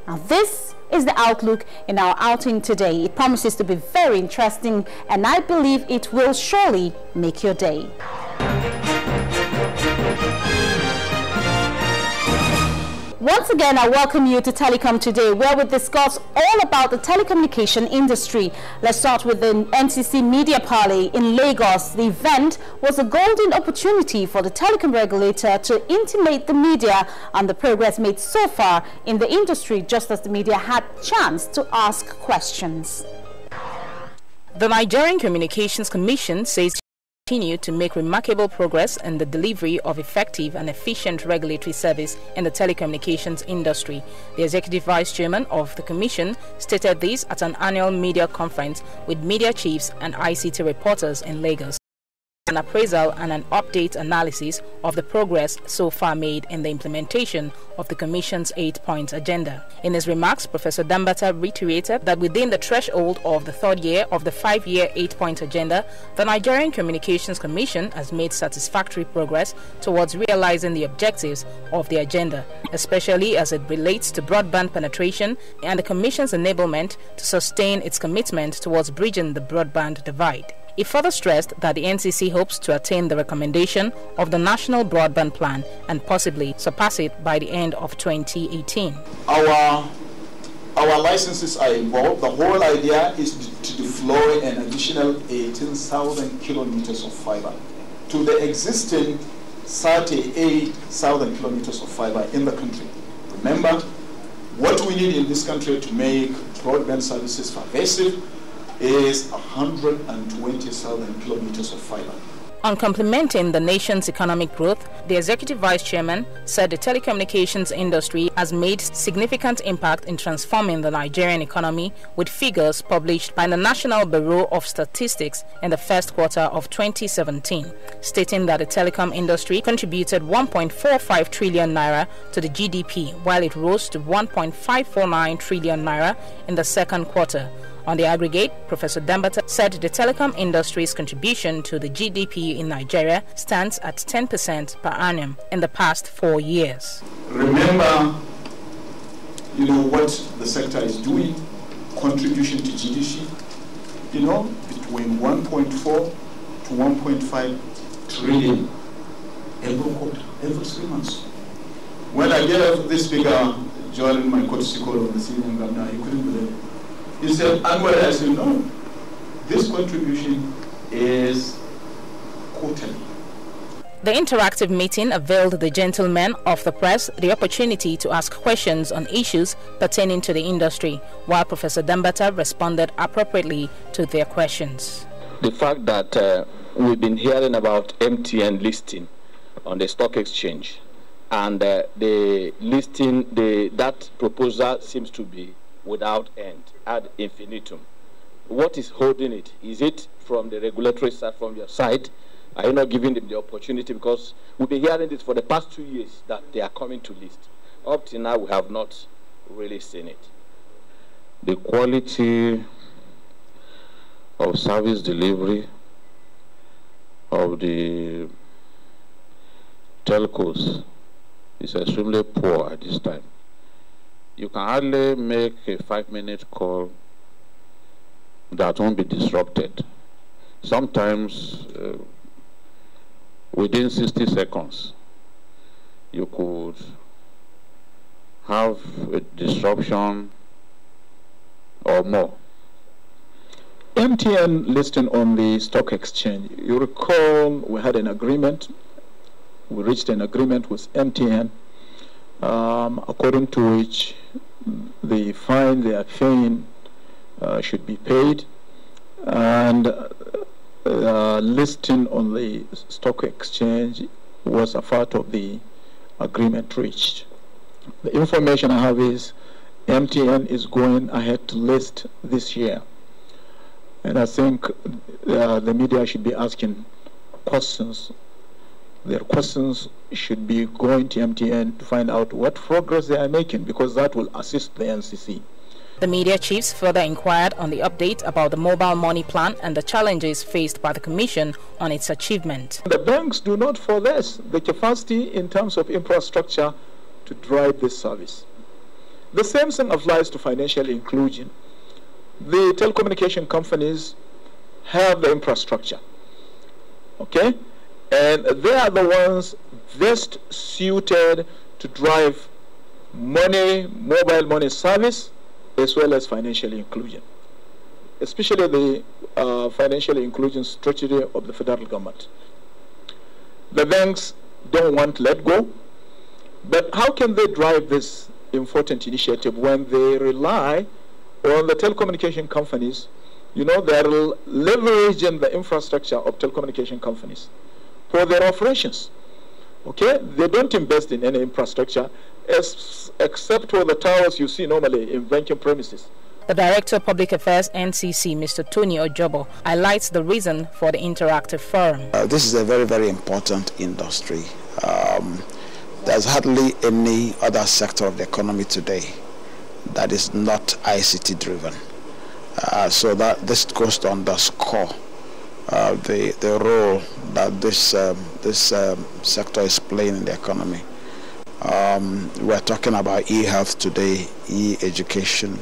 Now this is the outlook in our outing today. It promises to be very interesting, and I believe it will surely make your day. Once again, I welcome you to Telecom Today, where we discuss all about the telecommunication industry. Let's start with the NCC Media Parley in Lagos. The event was a golden opportunity for the telecom regulator to intimate the media on the progress made so far in the industry, just as the media had chance to ask questions. The Nigerian Communications Commission says continue to make remarkable progress in the delivery of effective and efficient regulatory service in the telecommunications industry. The Executive Vice Chairman of the Commission stated this at an annual media conference with media chiefs and ICT reporters in Lagos. An appraisal and an update analysis of the progress so far made in the implementation of the Commission's 8-point agenda. In his remarks, Professor Dambata reiterated that within the threshold of the third year of the 5-year 8-point agenda, the Nigerian Communications Commission has made satisfactory progress towards realizing the objectives of the agenda, especially as it relates to broadband penetration and the Commission's enablement to sustain its commitment towards bridging the broadband divide. It further stressed that the NCC hopes to attain the recommendation of the National Broadband Plan and possibly surpass it by the end of 2018. Our licenses are involved. The whole idea is to deploy an additional 18,000 kilometers of fiber to the existing 38,000 kilometers of fiber in the country. Remember, what we need in this country to make broadband services pervasive is 120,000 kilometers of fiber. On complementing the nation's economic growth, the Executive Vice Chairman said the telecommunications industry has made significant impact in transforming the Nigerian economy, with figures published by the National Bureau of Statistics in the first quarter of 2017, stating that the telecom industry contributed 1.45 trillion naira to the GDP, while it rose to 1.549 trillion naira in the second quarter. On the aggregate, Professor Dambata said the telecom industry's contribution to the GDP in Nigeria stands at 10% per annum in the past 4 years. Remember, what the sector is doing, contribution to GDP, between 1.4 to 1.5 trillion every quarter, every 3 months. When I gave this figure during my courtesy call of the senior governor, he couldn't believe it. He said, annually, I said, no, this contribution is quarterly. The interactive meeting availed the gentlemen of the press the opportunity to ask questions on issues pertaining to the industry, while Professor Dambata responded appropriately to their questions. The fact that we've been hearing about MTN listing on the stock exchange, and the listing, that proposal seems to be without end, ad infinitum. What is holding it? Is it from the regulatory side, from your side? Are you not giving them the opportunity? Because we've been hearing this for the past 2 years that they are coming to list. Up to now, we have not really seen it. The quality of service delivery of the telcos is extremely poor at this time. You can hardly make a 5-minute call that won't be disrupted. Sometimes within 60 seconds, you could have a disruption or more. MTN listing on the stock exchange. You recall we had an agreement. We reached an agreement with MTN, according to which the fine they are paying should be paid, and listing on the stock exchange was a part of the agreement reached. The information I have is MTN is going ahead to list this year, and I think the media should be asking questions. Their questions should be going to MTN to find out what progress they are making, because that will assist the NCC. The media chiefs further inquired on the update about the mobile money plan and the challenges faced by the Commission on its achievement. The banks do not possess the capacity in terms of infrastructure to drive this service. The same thing applies to financial inclusion. The telecommunication companies have the infrastructure, okay? And they are the ones best suited to drive mobile money service, as well as financial inclusion, especially the financial inclusion strategy of the federal government. The banks don't want to let go, but how can they drive this important initiative when they rely on the telecommunication companies? They are leveraging the infrastructure of telecommunication companies for their operations. Okay, they don't invest in any infrastructure except for the towers you see normally in banking premises. The Director of Public Affairs, NCC, Mr. Tony Ojobo, highlights the reason for the interactive forum. This is a very, very important industry. There's hardly any other sector of the economy today that is not ICT driven. So that this goes to underscore the role that this sector is playing in the economy. We're talking about e-health today, e-education,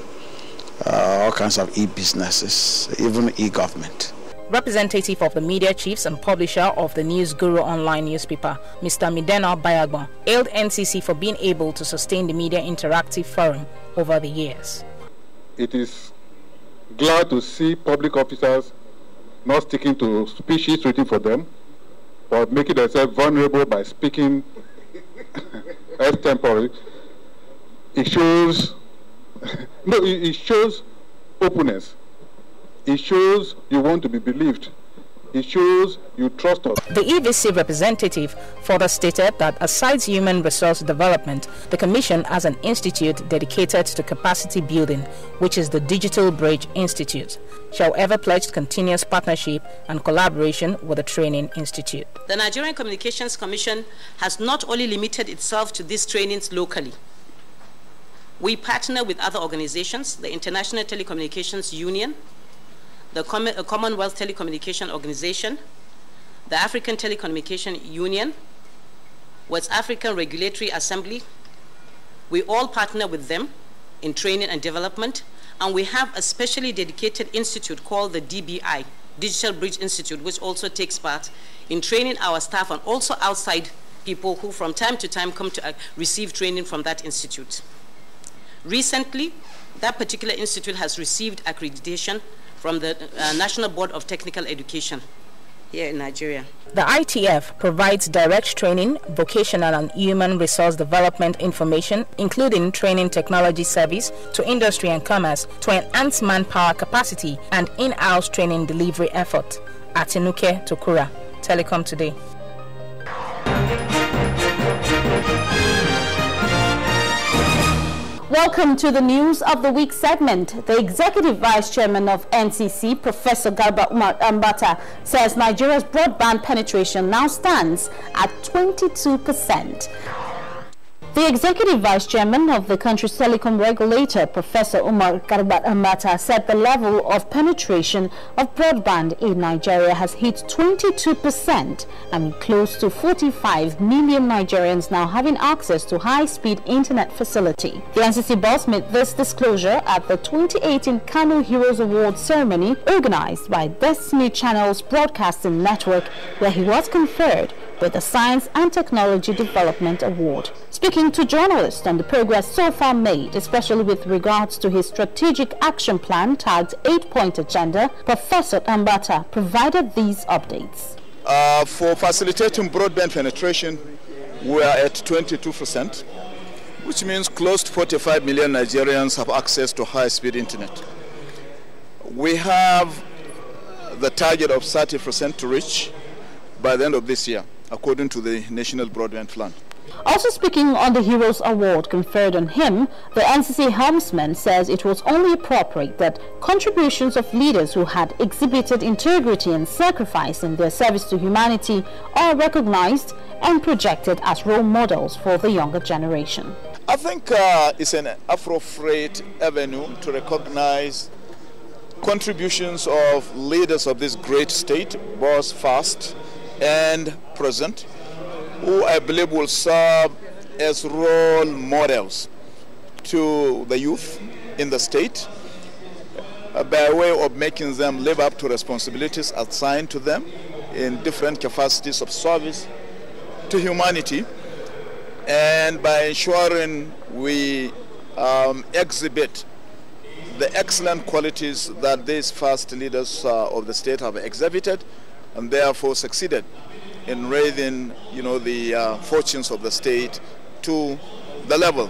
all kinds of e-businesses, even e-government. Representative of the media chiefs and publisher of the News Guru online newspaper, Mr. Midena Bayagbon, hailed NCC for being able to sustain the media interactive forum over the years. It is glad to see public officers not sticking to speeches written for them, but making themselves vulnerable by speaking extempore. It shows it shows openness. It shows you want to be believed. It shows you trust us. The EVC representative further stated that aside human resource development, the Commission has an institute dedicated to capacity building, which is the Digital Bridge Institute. She, however, pledged continuous partnership and collaboration with the Training Institute. The Nigerian Communications Commission has not only limited itself to these trainings locally. We partner with other organizations, the International Telecommunications Union, the Commonwealth Telecommunication Organization, the African Telecommunication Union, West African Regulatory Assembly. We all partner with them in training and development, and we have a specially dedicated institute called the DBI, Digital Bridge Institute, which also takes part in training our staff and also outside people who from time to time come to receive training from that institute. Recently, that particular institute has received accreditation from the National Board of Technical Education here in Nigeria. The ITF provides direct training, vocational and human resource development information, including training technology service to industry and commerce to enhance manpower capacity and in-house training delivery effort. Atinuke Tokura, Telecom Today. Welcome to the News of the Week segment. The Executive Vice Chairman of NCC, Professor Garba Umar Ambata, says Nigeria's broadband penetration now stands at 22%. The Executive Vice Chairman of the country's telecom regulator, Professor Umar Garba Ambata, said the level of penetration of broadband in Nigeria has hit 22%, and close to 45 million Nigerians now having access to high-speed internet facility. The NCC boss made this disclosure at the 2018 Kano Heroes Award ceremony organized by Destiny Channel's broadcasting network, where he was conferred with the Science and Technology Development Award. Speaking to journalists on the progress so far made, especially with regards to his strategic action plan tagged 8-point agenda, Professor Ambata provided these updates. For facilitating broadband penetration, we are at 22%, which means close to 45 million Nigerians have access to high-speed internet. We have the target of 30% to reach by the end of this year, according to the National Broadband Plan. Also speaking on the Heroes Award conferred on him, the NCC helmsman says it was only appropriate that contributions of leaders who had exhibited integrity and sacrifice in their service to humanity are recognized and projected as role models for the younger generation. I think it's an appropriate avenue to recognize contributions of leaders of this great state, both past and present, who I believe will serve as role models to the youth in the state by way of making them live up to responsibilities assigned to them in different capacities of service to humanity, and by ensuring we exhibit the excellent qualities that these first leaders of the state have exhibited and therefore succeeded in raising, the fortunes of the state to the level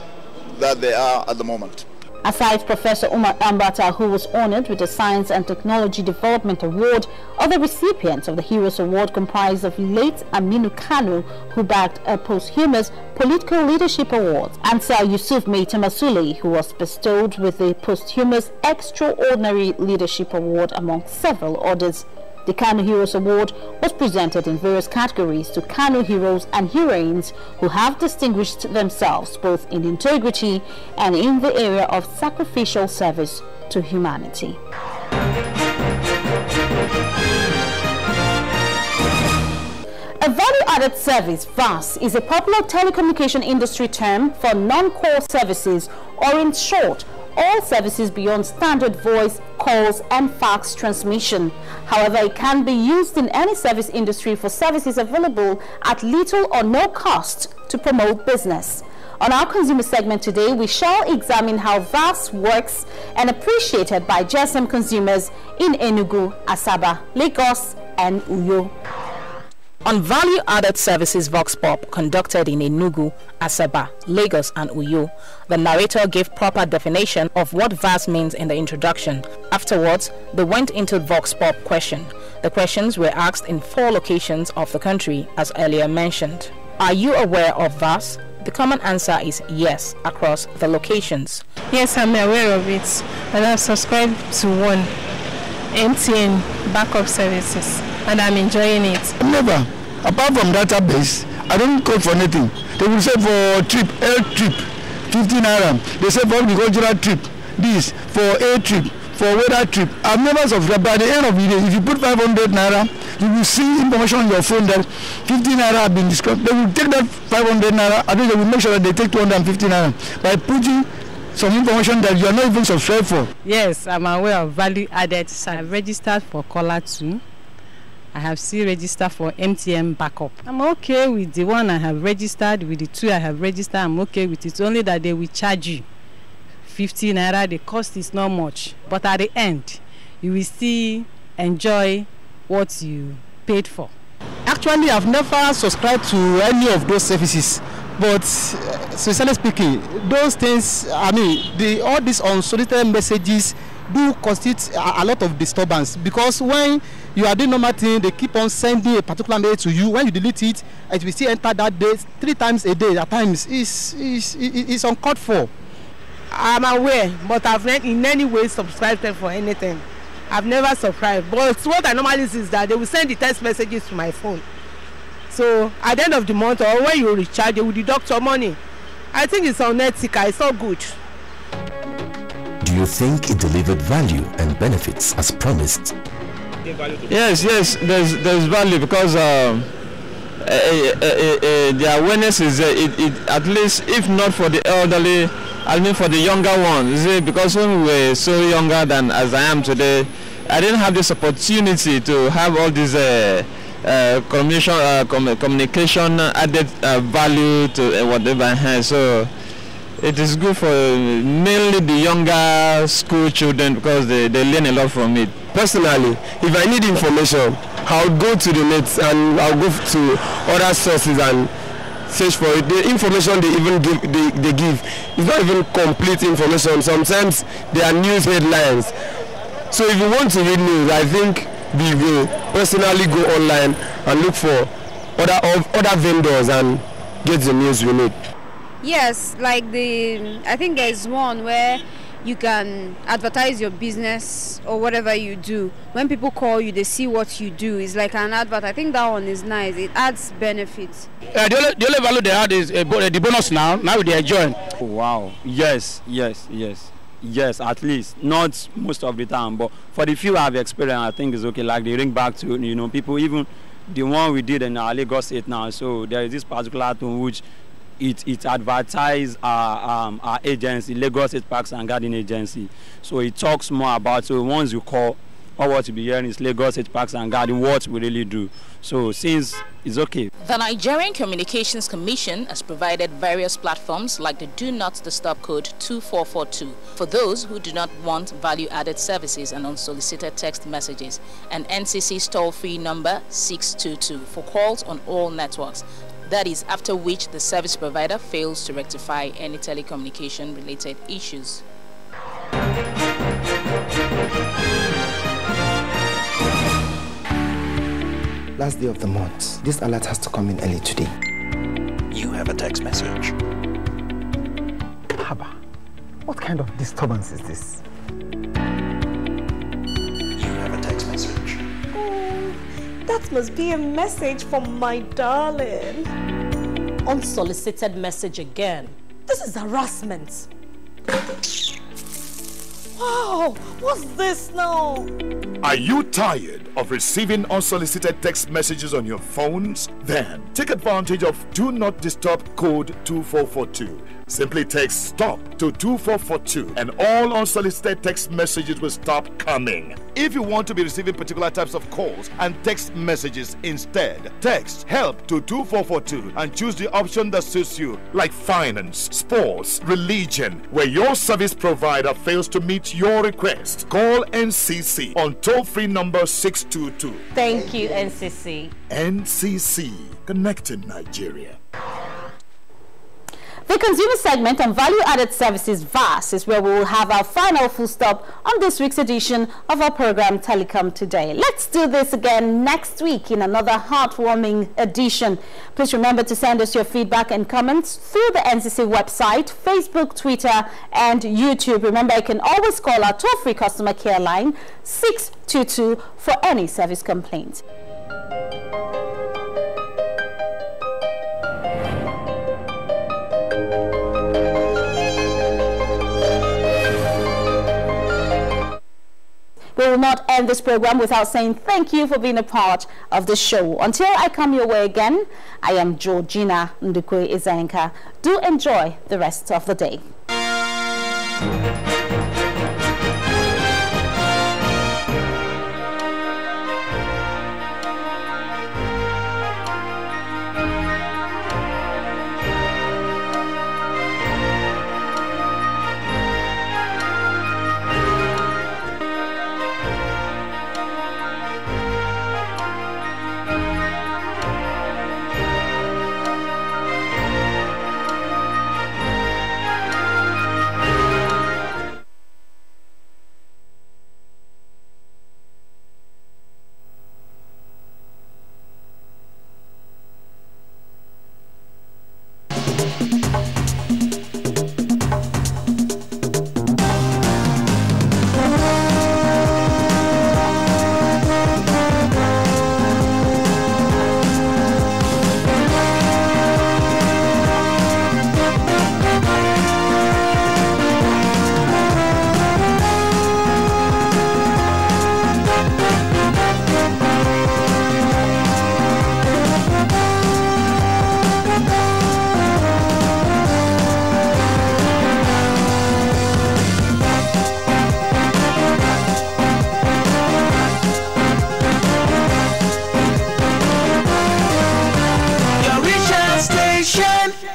that they are at the moment. Aside Professor Umar Ambata, who was honored with the Science and Technology Development Award, other recipients of the Heroes Award comprise of late Aminu Kanu, who bagged a posthumous Political Leadership Award, and Sir Yusuf Meita Masuli, who was bestowed with the posthumous Extraordinary Leadership Award, among several others. The Kano Heroes Award was presented in various categories to Kano heroes and heroines who have distinguished themselves both in integrity and in the area of sacrificial service to humanity. A value-added service, VAS, is a popular telecommunication industry term for non-core services, or in short, all services beyond standard voice, calls and fax transmission. However, it can be used in any service industry for services available at little or no cost to promote business. On our consumer segment today, we shall examine how VAS works and appreciated by GSM consumers in Enugu, Asaba, Lagos and Uyo. On value-added services Vox Pop conducted in Enugu, Asaba, Lagos and Uyo, the narrator gave proper definition of what VAS means in the introduction. Afterwards, they went into Vox Pop question. The questions were asked in 4 locations of the country, as earlier mentioned. Are you aware of VAS? The common answer is yes across the locations. Yes, I'm aware of it, and I've subscribed to one MTN backup services, and I'm enjoying it. Never. Apart from database, I don't code for anything. They will say for trip, air trip, 15 naira. They say for agricultural trip, this, for air trip, for weather trip. I've never subscribed. By the end of the day, if you put 500 naira, you will see information on your phone that 15 naira have been described. They will take that 500 naira, I think they will make sure that they take 250 naira by putting some information that you are not even subscribed for. Yes, I'm aware of value added. I've registered for Caller 2. I have still registered for MTN backup. I'm okay with the one I have registered, with the 2 I have registered, I'm okay with it. Only that they will charge you 50 naira, the cost is not much. But at the end, you will still enjoy what you paid for. Actually, I've never subscribed to any of those services. But sincerely speaking, those things, I mean, all these unsolicited messages do constitute a lot of disturbance, because when you are doing normal thing, they keep on sending a particular mail to you. When you delete it, it will still enter that day 3 times a day. At times, it's uncalled for. I'm aware, but I've not in any way subscribed for anything. I've never subscribed. But what I normally see is that they will send the text messages to my phone. So at the end of the month, or when you recharge, they will deduct your money. I think it's unethical. It's not good. Do you think it delivered value and benefits as promised? Yes, there's value, because the awareness is at least, if not for the elderly, I mean for the younger ones. Because when we were so younger than as I am today, I didn't have this opportunity to have all these communication added value to whatever I had. So it is good for mainly the younger school children, because they learn a lot from it. Personally, if I need information, I'll go to the net and I'll go to other sources and search for it. The information they even give is not even complete information. Sometimes they are news headlines. So if you want to read news, I think we will personally go online and look for other vendors and get the news we need. Yes, like I think there's one where you can advertise your business or whatever you do. When people call you, they see what you do. It's like an advert. I think that one is nice. It adds benefits. The only value they add is the bonus now they are enjoying. Oh, wow. Yes, at least. Not most of the time, but for the few I've experienced, I think it's okay. Like they ring back to, people, even the one we did in our Lagos State now. So there is this particular thing which it advertised our agency, Lagos State Parks and Garden Agency. So it talks more about, so once you call, all what you be hearing is Lagos State Parks and Garden, what we really do. So since it's okay. The Nigerian Communications Commission has provided various platforms like the Do Not Disturb code 2442 for those who do not want value-added services and unsolicited text messages, and NCC's toll-free number 622 for calls on all networks. That is after which the service provider fails to rectify any telecommunication-related issues. Last day of the month. This alert has to come in early today. You have a text message. Haba, what kind of disturbance is this? You have a text message. Oh, that must be a message from my darling. Unsolicited message again. This is harassment. Wow, what's this now? Are you tired of receiving unsolicited text messages on your phones? Then take advantage of Do Not Disturb code 2442. Simply text STOP to 2442 and all unsolicited text messages will stop coming. If you want to be receiving particular types of calls and text messages instead, text HELP to 2442 and choose the option that suits you, like finance, sports, religion. Where your service provider fails to meet your request, call NCC on toll-free number 622. Thank you, NCC. NCC, connecting Nigeria. The consumer segment on value-added services VAS is where we will have our final full stop on this week's edition of our program Telecom Today. Let's do this again next week in another heartwarming edition. Please remember to send us your feedback and comments through the NCC website, Facebook, Twitter, and YouTube. Remember, you can always call our toll-free customer care line 622 for any service complaints. We will not end this program without saying thank you for being a part of the show. Until I come your way again, I am Georgina Ndukwe Izenka. Do enjoy the rest of the day.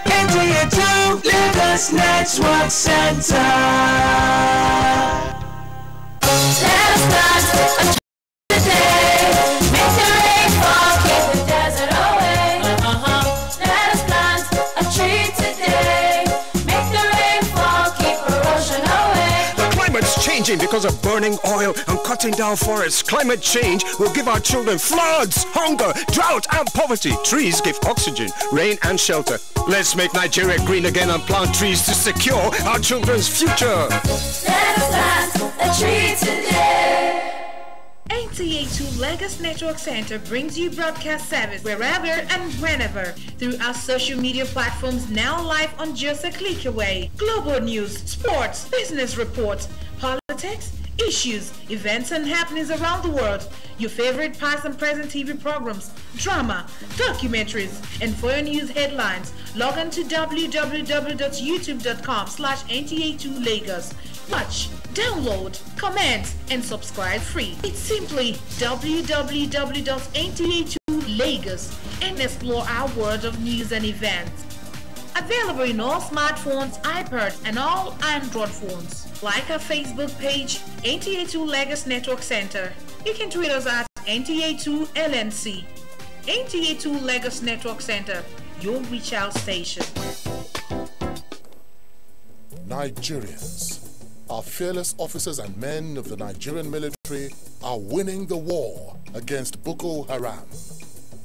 NTA2Lagos Network Center. Let us start today. Make the rain fall, keep the desert away. Let us plant a tree today. Make the rain fall, keep erosion away. The climate's changing because of burning oil and cutting down forests. Climate change will give our children floods, hunger, drought, and poverty. Trees give oxygen, rain, and shelter. Let's make Nigeria green again and plant trees to secure our children's future. Let us plant a tree today. NTA2Lagos Network Center brings you broadcast service wherever and whenever through our social media platforms, now live on just a click away. Global news, sports, business reports, politics, issues, events and happenings around the world, your favorite past and present TV programs, drama, documentaries, and for your news headlines, log on to www.youtube.com/NTA2Lagos. Watch, download, comment, and subscribe free. It's simply www.NTA2Lagos and explore our world of news and events. Available in all smartphones, iPads, and all Android phones. Like our Facebook page, NTA2Lagos Network Center. You can tweet us at NTA2LNC. NTA2Lagos Network Center, your reach out station. Nigerians, our fearless officers and men of the Nigerian military are winning the war against Boko Haram.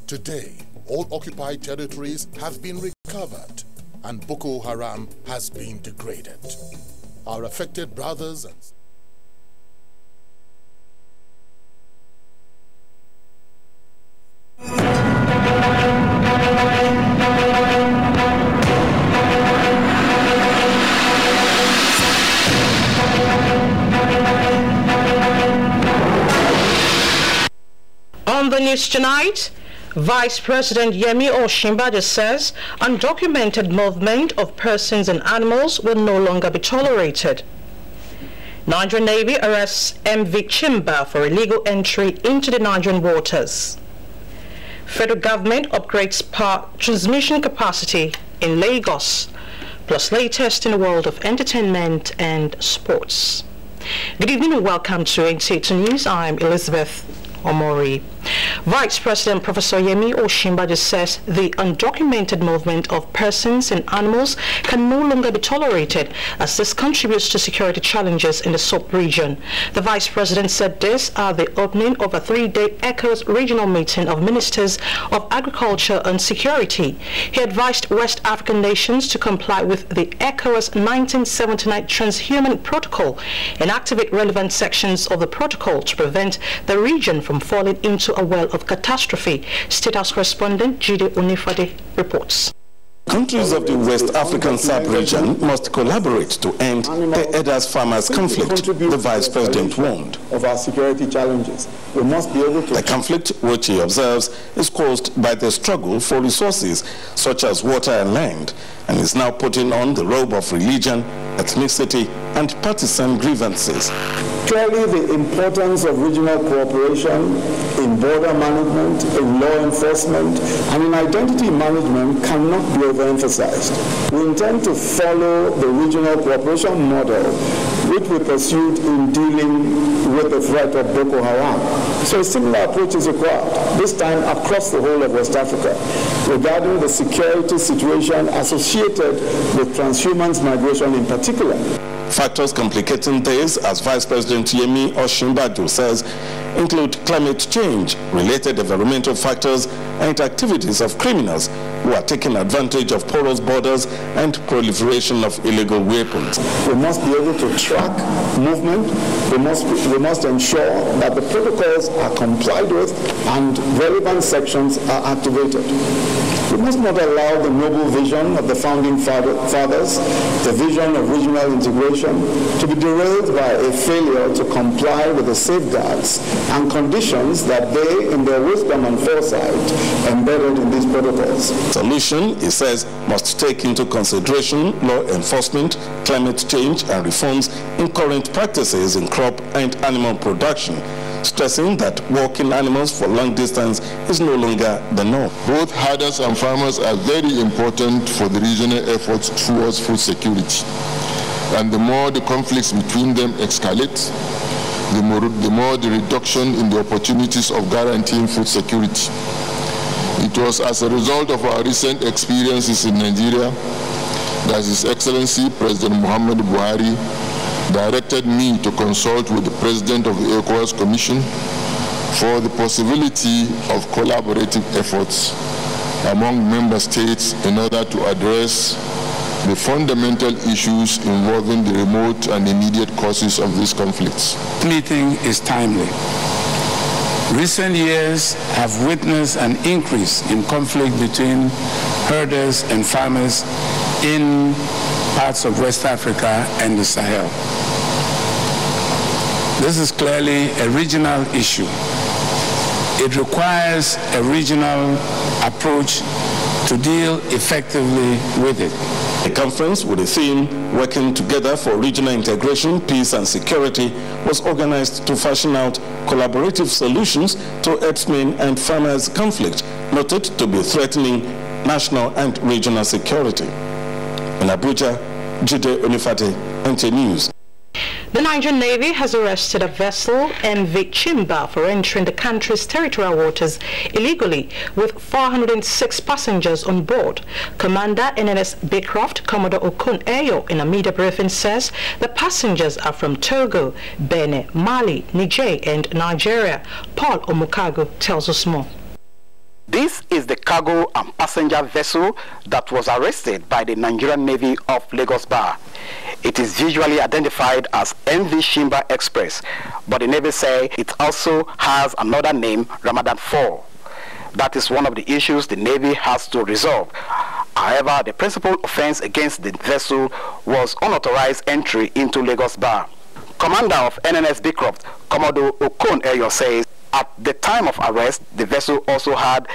Today, all occupied territories have been recovered and Boko Haram has been degraded. Our affected brothers and On the news tonight, Vice President Yemi Osinbajo says undocumented movement of persons and animals will no longer be tolerated. Nigerian Navy arrests MV Chimba for illegal entry into the Nigerian waters. Federal government upgrades power transmission capacity in Lagos. Plus latest in the world of entertainment and sports. Good evening and welcome to NTA2 News. I'm Elizabeth Omori. Vice President Professor Yemi Osinbajo says the undocumented movement of persons and animals can no longer be tolerated as this contributes to security challenges in the sub-region. The Vice President said this at the opening of a 3-day ECOWAS regional meeting of ministers of agriculture and security. He advised West African nations to comply with the ECOWAS 1979 Transhuman Protocol and activate relevant sections of the protocol to prevent the region from falling into a well of catastrophe. State House correspondent Jide Onifade reports. Countries of the West African sub-region must collaborate to end the herders-farmers conflict, the Vice President warned. Of our security challenges, we must be able to... The conflict, which he observes, is caused by the struggle for resources such as water and land, and is now putting on the robe of religion, ethnicity, and partisan grievances. Clearly, the importance of regional cooperation in border management, in law enforcement, and in identity management cannot be overemphasized. We intend to follow the regional cooperation model which we pursued in dealing with the threat of Boko Haram. So a similar approach is required, this time across the whole of West Africa, regarding the security situation associated with transhumans migration in particular. Factors complicating this, as Vice President Yemi Osinbajo says, include climate change, related environmental factors, and activities of criminals who are taking advantage of porous borders and proliferation of illegal weapons. We must be able to track movement. We must ensure that the protocols are complied with and relevant sections are activated. We must not allow the noble vision of the founding fathers, the vision of regional integration, to be derailed by a failure to comply with the safeguards and conditions that they, in their wisdom and foresight, embedded in these protocols. Solution, he says, must take into consideration law enforcement, climate change, and reforms in current practices in crop and animal production, stressing that walking animals for long distance is no longer the norm. Both herders and farmers are very important for the regional efforts towards food security. And the more the conflicts between them escalate, the more the reduction in the opportunities of guaranteeing food security. It was as a result of our recent experiences in Nigeria that His Excellency President Muhammadu Buhari directed me to consult with the President of the ECOWAS Commission for the possibility of collaborative efforts among member states in order to address the fundamental issues involving the remote and immediate causes of these conflicts. This meeting is timely. Recent years have witnessed an increase in conflict between herders and farmers in parts of West Africa and the Sahel. This is clearly a regional issue. It requires a regional approach to deal effectively with it. A conference with the theme, Working Together for Regional Integration, Peace and Security, was organized to fashion out collaborative solutions to herdsmen and farmers' conflict, noted to be threatening national and regional security. In Abuja, Jide Onifade, NTA News. The Nigerian Navy has arrested a vessel, MV Chimba, for entering the country's territorial waters illegally with 406 passengers on board. Commander NNS Baycroft, Commodore Okun Eyo, in a media briefing says the passengers are from Togo, Benin, Mali, Niger, and Nigeria. Paul Omukago tells us more. This is the cargo and passenger vessel that was arrested by the Nigerian Navy off Lagos Bar. It is usually identified as MV Chimba Express, but the Navy say it also has another name, Ramadan 4. That is one of the issues the Navy has to resolve. However, the principal offense against the vessel was unauthorized entry into Lagos Bar. Commander of NNS Baycroft, Commodore Okun Eyo, says at the time of arrest, the vessel also had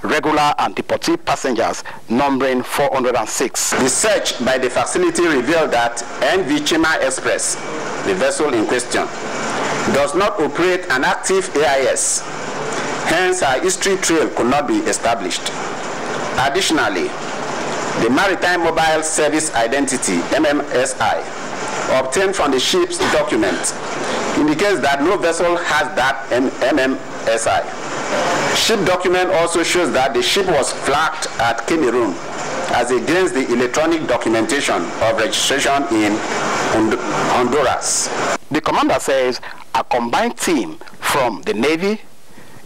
regular and deportee passengers numbering 406. The search by the facility revealed that NV Chima Express, the vessel in question, does not operate an active AIS. Hence, our history trail could not be established. Additionally, the Maritime Mobile Service Identity, MMSI, obtained from the ship's document indicates that no vessel has that MMSI. Ship document also shows that the ship was flagged at Cameroon as against the electronic documentation of registration in Honduras. The commander says a combined team from the Navy,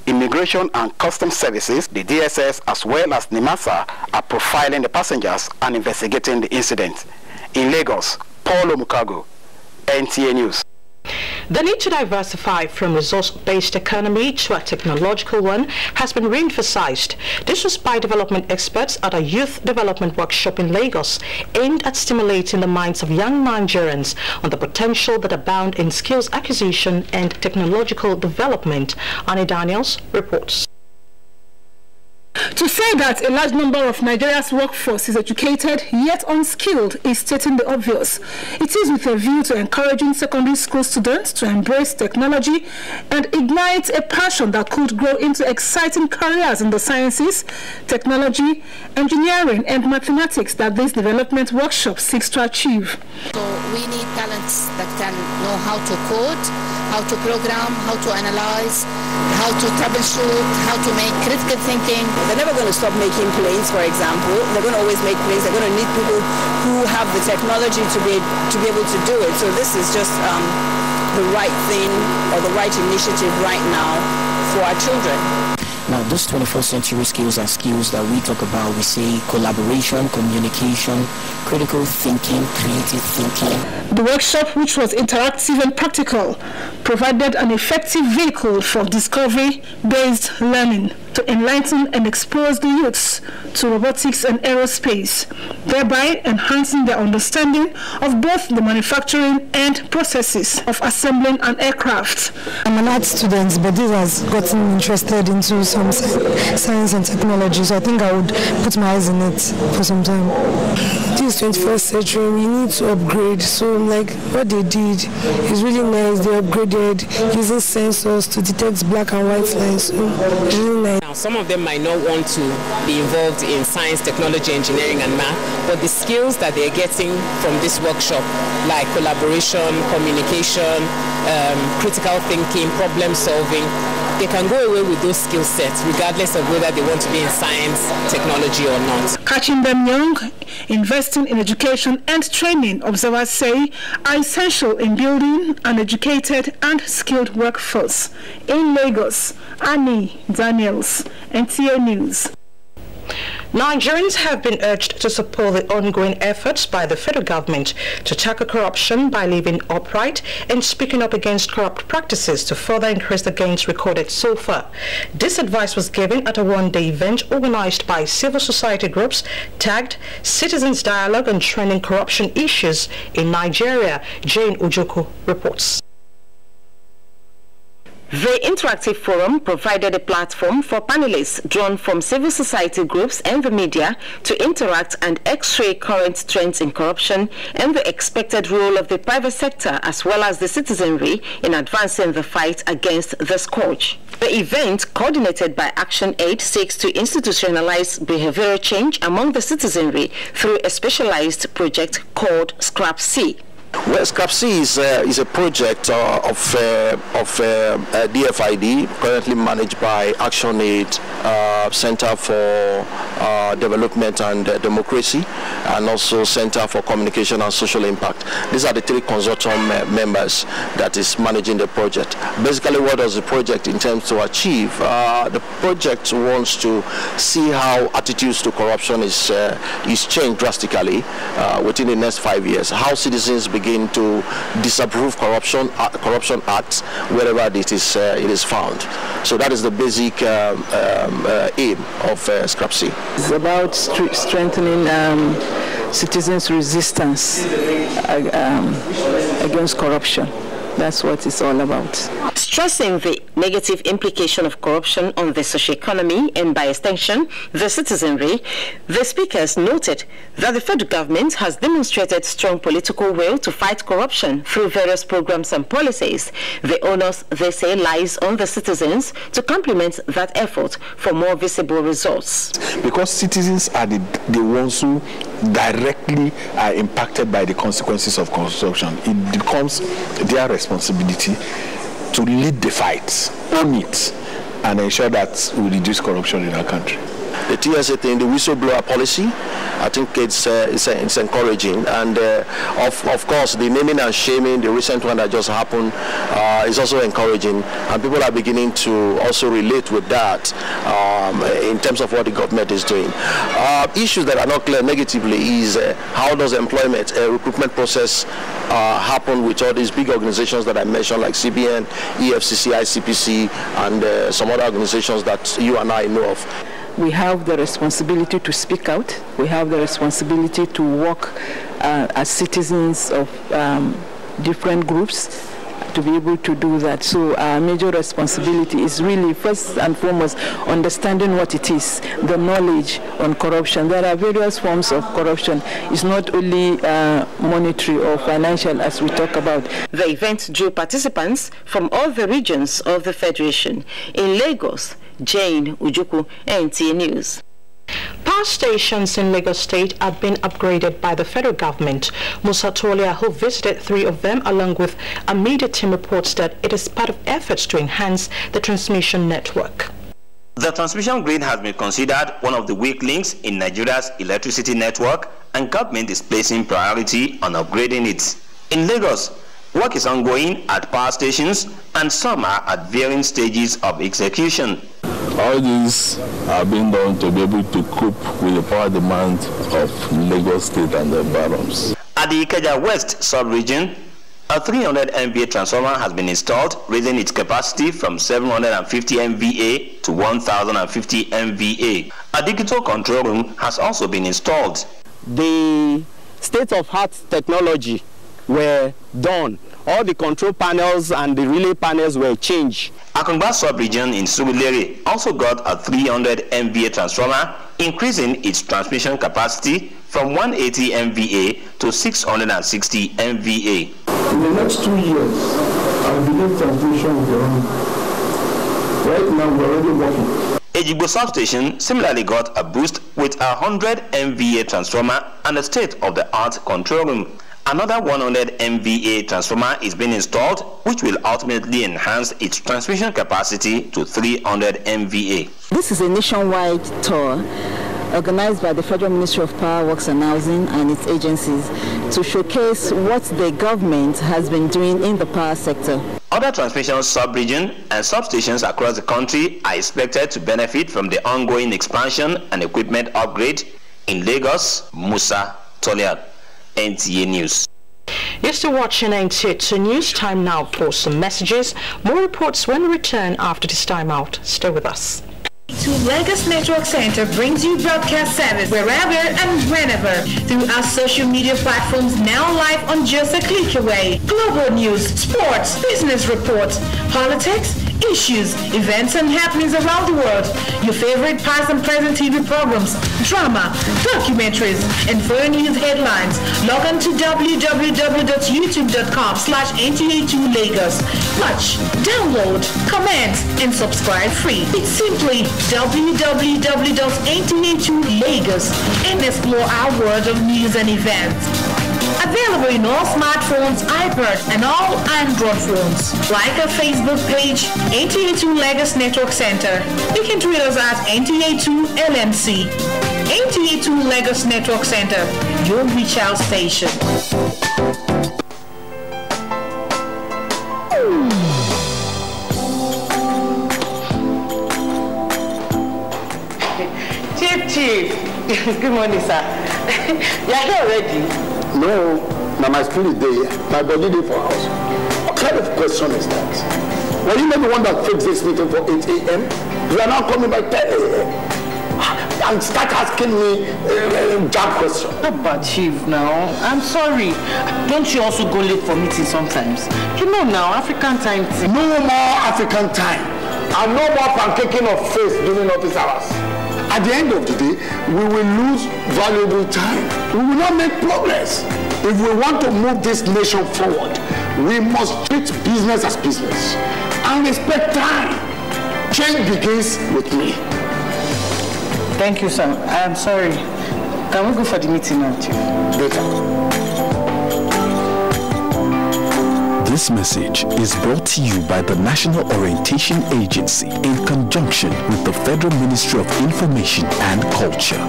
Immigration and Customs Services, the DSS, as well as NIMASA are profiling the passengers and investigating the incident. In Lagos, Paul Omukago, NTA News. The need to diversify from resource-based economy to a technological one has been re-emphasized. This was by development experts at a youth development workshop in Lagos aimed at stimulating the minds of young Nigerians on the potential that abound in skills acquisition and technological development. Annie Daniels reports. To say that a large number of Nigeria's workforce is educated yet unskilled is stating the obvious. It is with a view to encouraging secondary school students to embrace technology and ignite a passion that could grow into exciting careers in the sciences, technology, engineering and mathematics that this development workshop seeks to achieve. So we need talents that can know how to code, how to program, how to analyze, how to troubleshoot, how to make critical thinking. They're never going to stop making planes, for example. They're going to always make planes. They're going to need people who have the technology to be able to do it. So this is just the right thing or the right initiative right now for our children. Now, those 21st century skills are skills that we talk about. We say collaboration, communication, critical thinking, creative thinking. The workshop, which was interactive and practical, provided an effective vehicle for discovery-based learning to enlighten and expose the youths to robotics and aerospace, thereby enhancing their understanding of both the manufacturing and processes of assembling an aircraft. I'm an art student, but this has gotten interested into some science and technology, so I think I would put my eyes in it for some time. This 21st century, we need to upgrade, so like what they did is really nice. They upgraded using sensors to detect black and white lines, so it's really nice. Now, some of them might not want to be involved in science, technology, engineering and math, but the skills that they're getting from this workshop, like collaboration, communication, critical thinking, problem solving, they can go away with those skill sets regardless of whether they want to be in science, technology or not. Catching them young, investing in education and training, observers say, are essential in building an educated and skilled workforce. In Lagos, Annie Daniels, NTA News. Nigerians have been urged to support the ongoing efforts by the federal government to tackle corruption by living upright and speaking up against corrupt practices to further increase the gains recorded so far. This advice was given at a one-day event organized by civil society groups tagged Citizens Dialogue on Trending Corruption Issues in Nigeria. Jane Ojoko reports. The interactive forum provided a platform for panelists drawn from civil society groups and the media to interact and x-ray current trends in corruption and the expected role of the private sector as well as the citizenry in advancing the fight against the scourge. The event, coordinated by Action Aid, seeks to institutionalize behavioral change among the citizenry through a specialized project called Scrap C. Well, Scrap C is a project of DFID, currently managed by Action Aid, Center for Development and Democracy, and also Center for Communication and Social Impact. These are the three consortium members that is managing the project. Basically, what does the project intend to achieve? The project wants to see how attitudes to corruption is changed drastically within the next 5 years. How citizens begin to disapprove corruption acts wherever it is found. So that is the basic aim of Scrap C. It's about strengthening citizens' resistance against corruption. That's what it's all about. Stressing the negative implication of corruption on the socioeconomy and by extension the citizenry, the speakers noted that the federal government has demonstrated strong political will to fight corruption through various programs and policies. The onus, they say, lies on the citizens to complement that effort for more visible results. Because citizens are the ones who directly are impacted by the consequences of corruption, it becomes their responsibility to lead the fight, own it, and ensure that we reduce corruption in our country. The TSA thing, the whistleblower policy, I think it's encouraging, and of course the naming and shaming, the recent one that just happened, is also encouraging, and people are beginning to also relate with that in terms of what the government is doing. Issues that are not clear negatively is how does employment recruitment process happen with all these big organizations that I mentioned, like CBN, EFCC, ICPC, and some other organizations that you and I know of. We have the responsibility to speak out. We have the responsibility to work as citizens of different groups to be able to do that. So our major responsibility is really first and foremost understanding what it is, the knowledge on corruption. There are various forms of corruption. It's not only monetary or financial as we talk about. The event drew participants from all the regions of the Federation. In Lagos, Jane Ujuku, NTA News. Power stations in Lagos State are being upgraded by the federal government. Musa Tolia, who visited 3 of them along with a media team, reports that it is part of efforts to enhance the transmission network. The transmission grid has been considered one of the weak links in Nigeria's electricity network, and government is placing priority on upgrading it. In Lagos, work is ongoing at power stations and some are at varying stages of execution. All these are being done to be able to cope with the power demand of Lagos State and the boroughs. At the Ikeja West sub-region, a 300 MVA transformer has been installed, raising its capacity from 750 MVA to 1050 MVA. A digital control room has also been installed. The state-of-art technology were done. All the control panels and the relay panels were changed. Akungba sub-region in Surulere also got a 300 MVA transformer, increasing its transmission capacity from 180 MVA to 660 MVA. In the next 2 years, I believe transmission will be on. Right now, we're already working. Ejigbo substation similarly got a boost with a 100 MVA transformer and a state-of-the-art control room. Another 100 MVA transformer is being installed, which will ultimately enhance its transmission capacity to 300 MVA. This is a nationwide tour organized by the Federal Ministry of Power, Works and Housing and its agencies to showcase what the government has been doing in the power sector. Other transmission sub-regions and substations across the country are expected to benefit from the ongoing expansion and equipment upgrade. In Lagos, Musa Tolia, NTA News. You're still watching NTA2 News. Time now for some messages. More reports when we return after this time out. Stay with us. NTA2Lagos Network Center brings you broadcast service wherever and whenever through our social media platforms, now live on just a click away. Global news, sports, business reports, politics, issues, events and happenings around the world, your favorite past and present TV programs, drama, documentaries, and foreign news headlines. Log on to www.youtube.com/NTA2Lagos. Watch, download, comment, and subscribe free. It's simply www.NTA2Lagos and explore our world of news and events. Available in all smartphones, iPads, and all Android phones. Like our Facebook page, NTA2Lagos Network Center. You can tweet us at NTA2LMC. NTA2Lagos Network Center, your reach out station. Chief, good morning, sir. You are here already? No, now my spirit day, my body day for house. What kind of question is that? Were you not the one that fixed this meeting for 8 a.m.? You are now coming by 10 a.m. and start asking me jab questions. No, but Chief, now, I'm sorry. Don't you also go late for meetings sometimes? You know now, African time. No more African time. And no more pancaking of face during office hours. At the end of the day, we will lose valuable time. We will not make progress. If we want to move this nation forward, we must treat business as business and respect time. Change begins with me. Thank you, sir. I'm sorry. Can we go for the meeting now, Chief? Later. This message is brought to you by the National Orientation Agency in conjunction with the Federal Ministry of Information and Culture.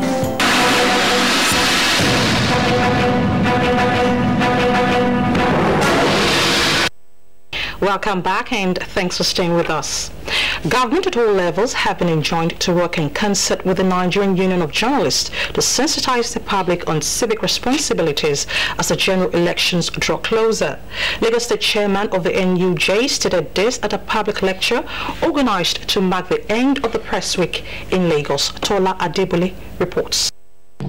Welcome back and thanks for staying with us. Government at all levels have been enjoined to work in concert with the Nigerian Union of Journalists to sensitize the public on civic responsibilities as the general elections draw closer. Lagos State Chairman of the NUJ stated this at a public lecture organized to mark the end of the press week in Lagos. Tola Adebule reports.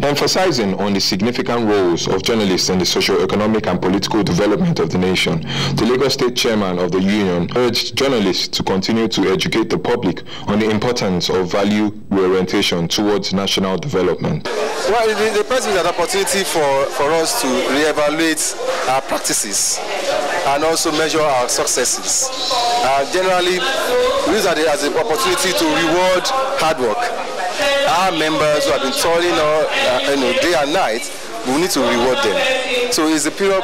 Emphasizing on the significant roles of journalists in the socio-economic and political development of the nation, the Lagos State Chairman of the Union urged journalists to continue to educate the public on the importance of value reorientation towards national development. Well, the press is an opportunity for us to reevaluate our practices and also measure our successes. Generally, we use it as an opportunity to reward hard work. Our members who have been toiling day and night, we need to reward them. So it's a period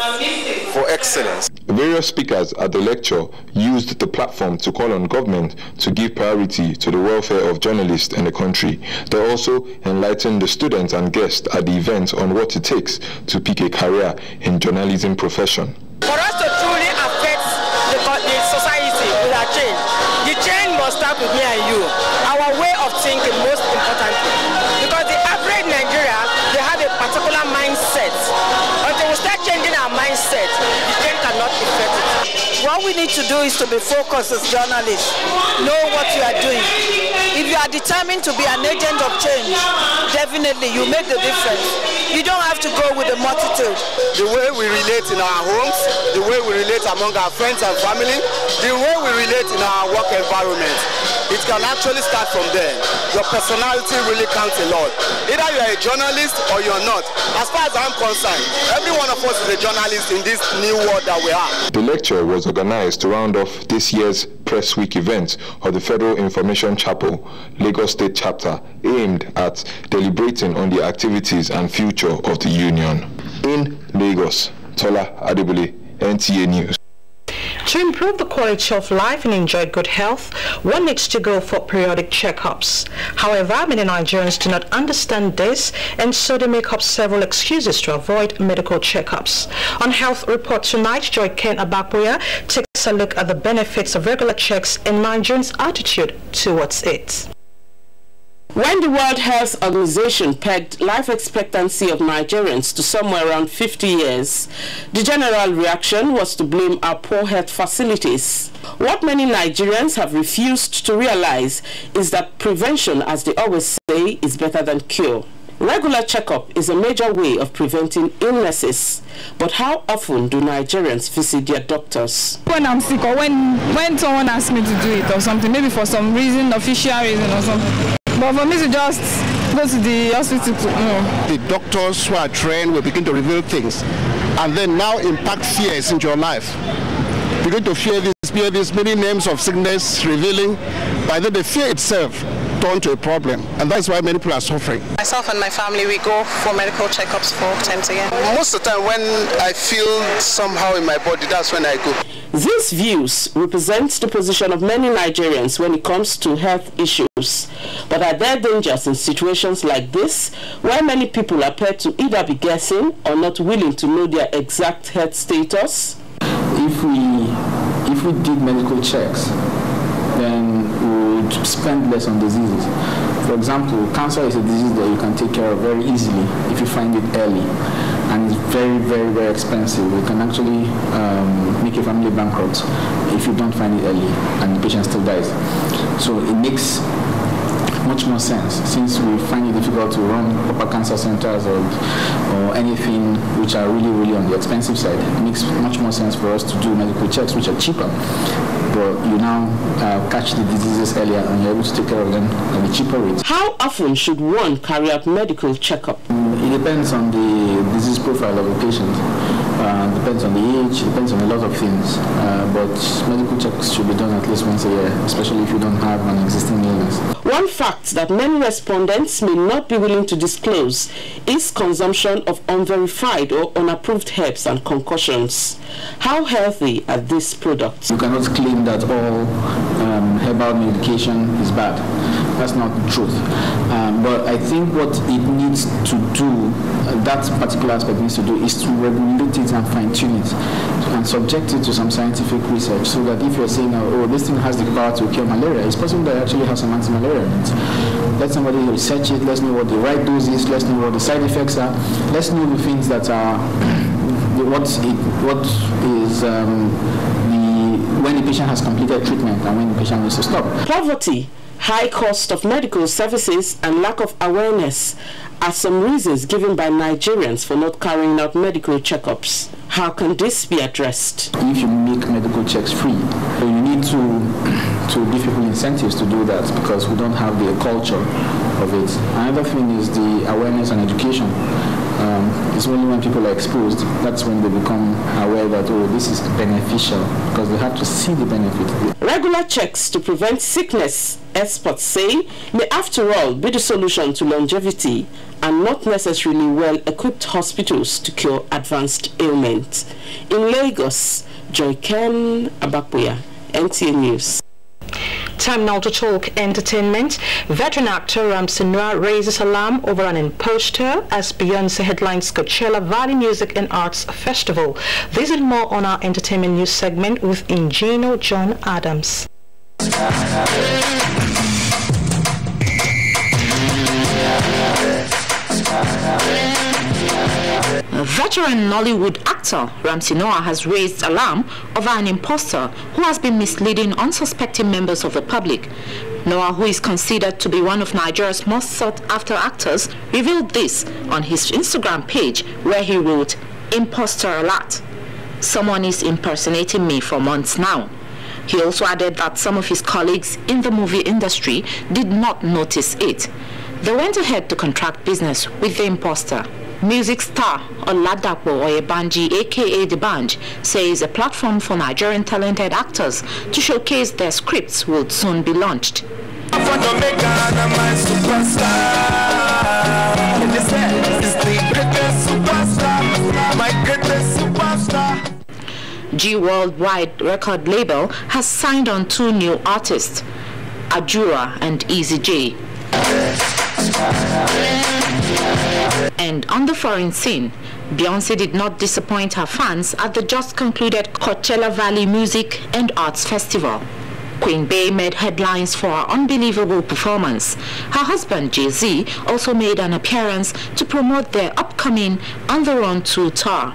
for excellence. Various speakers at the lecture used the platform to call on government to give priority to the welfare of journalists in the country. They also enlightened the students and guests at the event on what it takes to pick a career in journalism profession. For us to truly affect the society with our change, the change must start with me and you. Our way of thinking, most importantly. Because the average Nigerian, they have a particular mindset. Until we start changing our mindset, the change cannot affect it. What we need to do is to be focused as journalists. Know what you are doing. If you are determined to be an agent of change, definitely you make the difference. You don't have to go with the multitude. The way we relate in our homes, the way we relate among our friends and family, the way we relate in our work environment, it can actually start from there. Your personality really counts a lot. Either you are a journalist or you're not. As far as I'm concerned, every one of us is a journalist in this new world that we are. The lecture was organized to round off this year's Press Week event of the Federal Information Chapel, Lagos State Chapter, aimed at deliberating on the activities and future of the Union. In Lagos, Tola Adebule, NTA News. To improve the quality of life and enjoy good health, one needs to go for periodic checkups. However, many Nigerians do not understand this, and so they make up several excuses to avoid medical checkups. On Health Report tonight, Joy Ken Abakboya takes a look at the benefits of regular checks and Nigerians' attitude towards it. When the World Health Organization pegged life expectancy of Nigerians to somewhere around 50 years, the general reaction was to blame our poor health facilities. What many Nigerians have refused to realize is that prevention, as they always say, is better than cure. Regular checkup is a major way of preventing illnesses, but how often do Nigerians visit their doctors? When I'm sick or when someone asks me to do it or something, maybe for some reason, official reason or something. But for me to just go to the hospital, The doctors who are trained will begin to reveal things and then now impact fears into your life. Begin to fear these many names of sickness revealing, by then the fear itself turn to a problem, and that's why many people are suffering. Myself and my family, we go for medical checkups 4 times a year. Most of the time when I feel somehow in my body, that's when I go. These views represent the position of many Nigerians when it comes to health issues. But are there dangers in situations like this, where many people appear to either be guessing or not willing to know their exact health status? If we did medical checks, then we would spend less on diseases. For example, cancer is a disease that you can take care of very easily if you find it early. And it's very, very, very expensive. It can actually make your family bankrupt if you don't find it early and the patient still dies. So it makes much more sense, since we find it difficult to run proper cancer centers or anything which are really, really on the expensive side. It makes much more sense for us to do medical checks which are cheaper. But you now catch the diseases earlier and you're able to take care of them at a cheaper rate. How often should one carry out medical checkup? It depends on the disease profile of the patient. Depends on the age, depends on a lot of things. But medical checks should be done at least once a year, especially if you don't have an existing illness. One fact that many respondents may not be willing to disclose is consumption of unverified or unapproved herbs and concoctions. How healthy are these products? You cannot claim that all herbal medication is bad. That's not the truth. But I think what it needs to do, that particular aspect needs to do, is to regulate it and fine-tune it and subject it to some scientific research, so that if you're saying, oh, this thing has the power to cure malaria, it's possible that it actually has some anti-malaria in it. Let somebody research it, let's know what the right dose is, let's know what the side effects are, let's know the things that are, when the patient has completed treatment and when the patient needs to stop. Poverty, high cost of medical services and lack of awareness are some reasons given by Nigerians for not carrying out medical checkups. How can this be addressed? If you make medical checks free, you need to give people incentives to do that, because we don't have the culture of it. Another thing is the awareness and education. It's only when people are exposed, that's when they become aware that, oh, this is beneficial, because they have to see the benefit. Regular checks to prevent sickness, experts say, may after all be the solution to longevity and not necessarily well-equipped hospitals to cure advanced ailments. In Lagos, Joyken Abakuya, NTA News. Time now to talk entertainment. Veteran actor Ramsinua raises alarm over an imposter as Beyonce headlines Coachella Valley Music and Arts Festival. This and more on our entertainment news segment with Ingeno John Adams. Veteran Nollywood actor Ramsinua has raised alarm over an imposter who has been misleading unsuspecting members of the public. Noah, who is considered to be one of Nigeria's most sought-after actors, revealed this on his Instagram page, where he wrote, "Imposter alert. Someone is impersonating me for months now." He also added that some of his colleagues in the movie industry did not notice it. They went ahead to contract business with the imposter. Music star Oladapo Oyebanji, aka D'banj, says a platform for Nigerian talented actors to showcase their scripts will soon be launched. G Worldwide record label has signed on 2 new artists, Ajura and Easy J. And on the foreign scene, Beyonce did not disappoint her fans at the just concluded Coachella Valley Music and Arts Festival. Queen Bey made headlines for her unbelievable performance. Her husband Jay-Z also made an appearance to promote their upcoming On the Run 2 tour.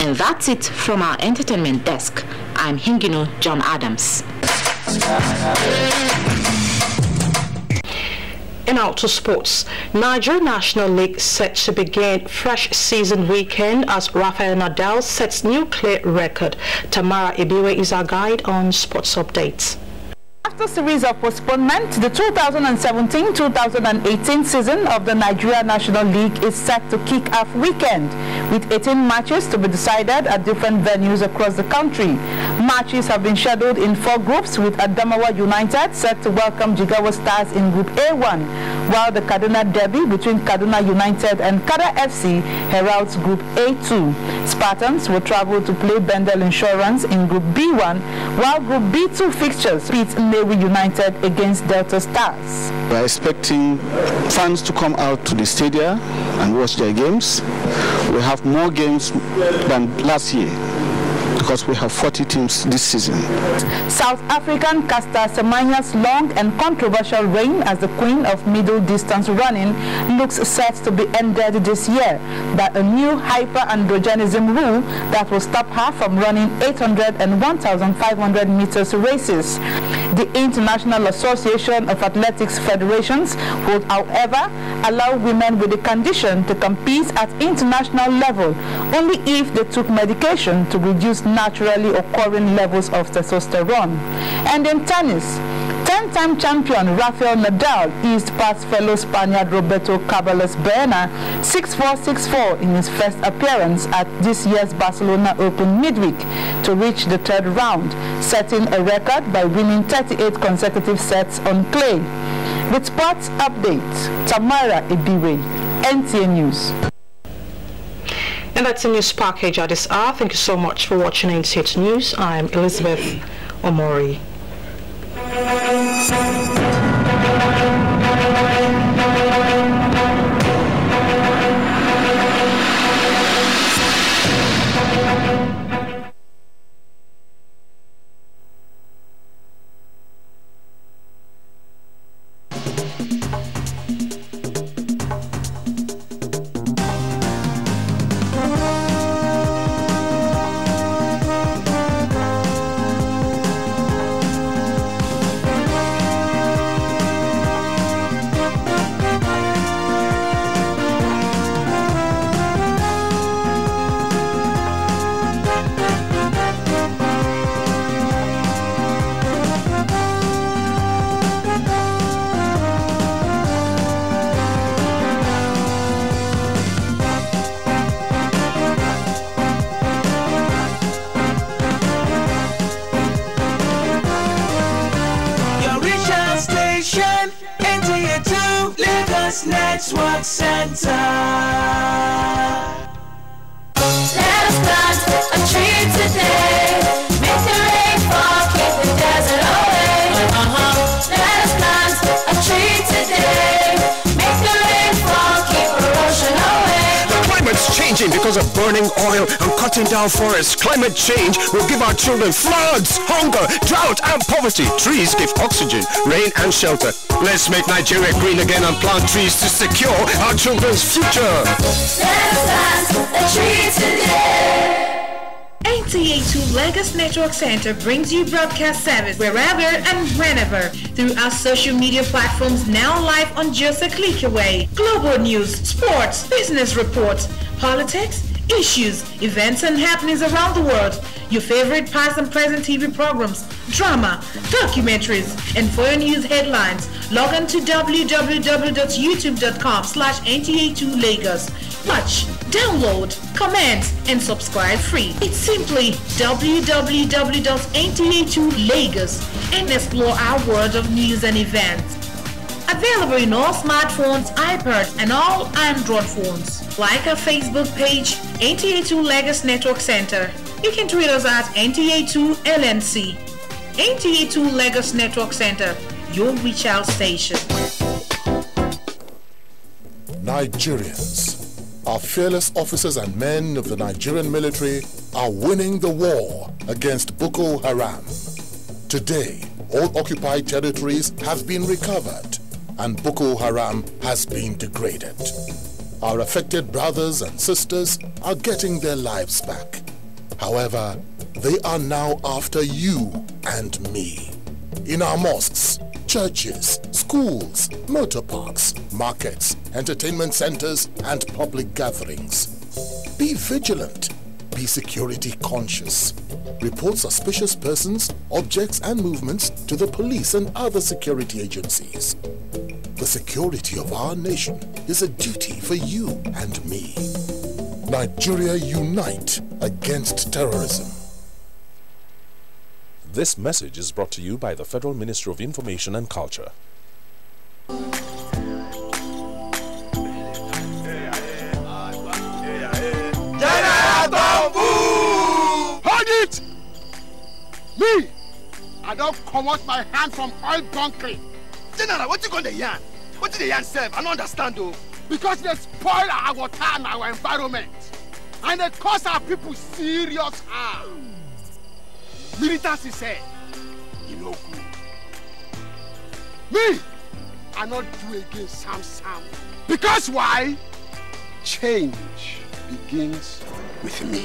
And that's it from our entertainment desk. I'm Ingeno John Adams. In outdoor sports, Nigeria National League set to begin fresh season weekend as Rafael Nadal sets new clear record. Tamara Ibiwe is our guide on sports updates. After a series of postponement, the 2017-2018 season of the Nigeria National League is set to kick off weekend, with 18 matches to be decided at different venues across the country. Matches have been scheduled in 4 groups, with Adamawa United set to welcome Jigawa Stars in Group A1, while the Kaduna Derby between Kaduna United and Kada FC heralds Group A2. Spartans will travel to play Bendel Insurance in Group B1, while Group B2 fixtures pit Navy United against Delta Stars. We are expecting fans to come out to the stadium and watch their games. We have more games than last year, because we have 40 teams this season. South African Caster Semenya's long and controversial reign as the queen of middle distance running looks set to be ended this year by a new hyper-androgenism rule that will stop her from running 800 and 1,500 meters races. The International Association of Athletics Federations would, however, allow women with the condition to compete at international level only if they took medication to reduce naturally occurring levels of testosterone. And in tennis, 10-time champion Rafael Nadal eased past fellow Spaniard Roberto Carlos Baena 6-4, 6-4 in his first appearance at this year's Barcelona Open midweek to reach the third round, setting a record by winning 38 consecutive sets on clay. With sports updates, Tamara Ibiwe, NTA News. And that's a news package at this hour. Thank you so much for watching NTA News. I'm Elizabeth Omori. NTA2Lagos Network Center. Let us plant a tree today. Make the rain fall, keep the desert away. Let us plant a tree today. Make the rain fall, keep erosion away. The climate's changing because of burning oil and cutting down forests. Climate change will give our children floods, hunger, drought and poverty. Trees give oxygen, rain and shelter. Let's make Nigeria green again and plant trees to secure our children's future. Let us plant a tree today. NTA2Lagos Network Center brings you broadcast service wherever and whenever through our social media platforms, now live on just a click away. Global news, sports, business reports, politics, issues, events and happenings around the world, your favorite past and present TV programs, drama, documentaries, and for your news headlines, log on to www.youtube.com/NTA2Lagos. Watch, download, comment, and subscribe free. It's simply www.NTA2Lagos and explore our world of news and events. Available in all smartphones, iPads, and all Android phones. Like our Facebook page, NTA2Lagos Network Center. You can tweet us at NTA2LNC. NTA2Lagos Network Center, your reach out station. Nigerians, our fearless officers and men of the Nigerian military are winning the war against Boko Haram. Today, all occupied territories have been recovered and Boko Haram has been degraded. Our affected brothers and sisters are getting their lives back. However, they are now after you and me. In our mosques, churches, schools, motor parks, markets, entertainment centers, and public gatherings. Be vigilant. Be security conscious. Report suspicious persons, objects, and movements to the police and other security agencies. The security of our nation is a duty for you and me. Nigeria, unite against terrorism. This message is brought to you by the Federal Ministry of Information and Culture. Hold it! Me! I don't come out my hand from oil bunkering. General, what you going to yarn? What did the yarn serve? I don't understand though. Because they spoil our water and our environment. And they cause our people serious harm. Militants say, you know good. Me, I not do again Sam. Because why? Change begins with me.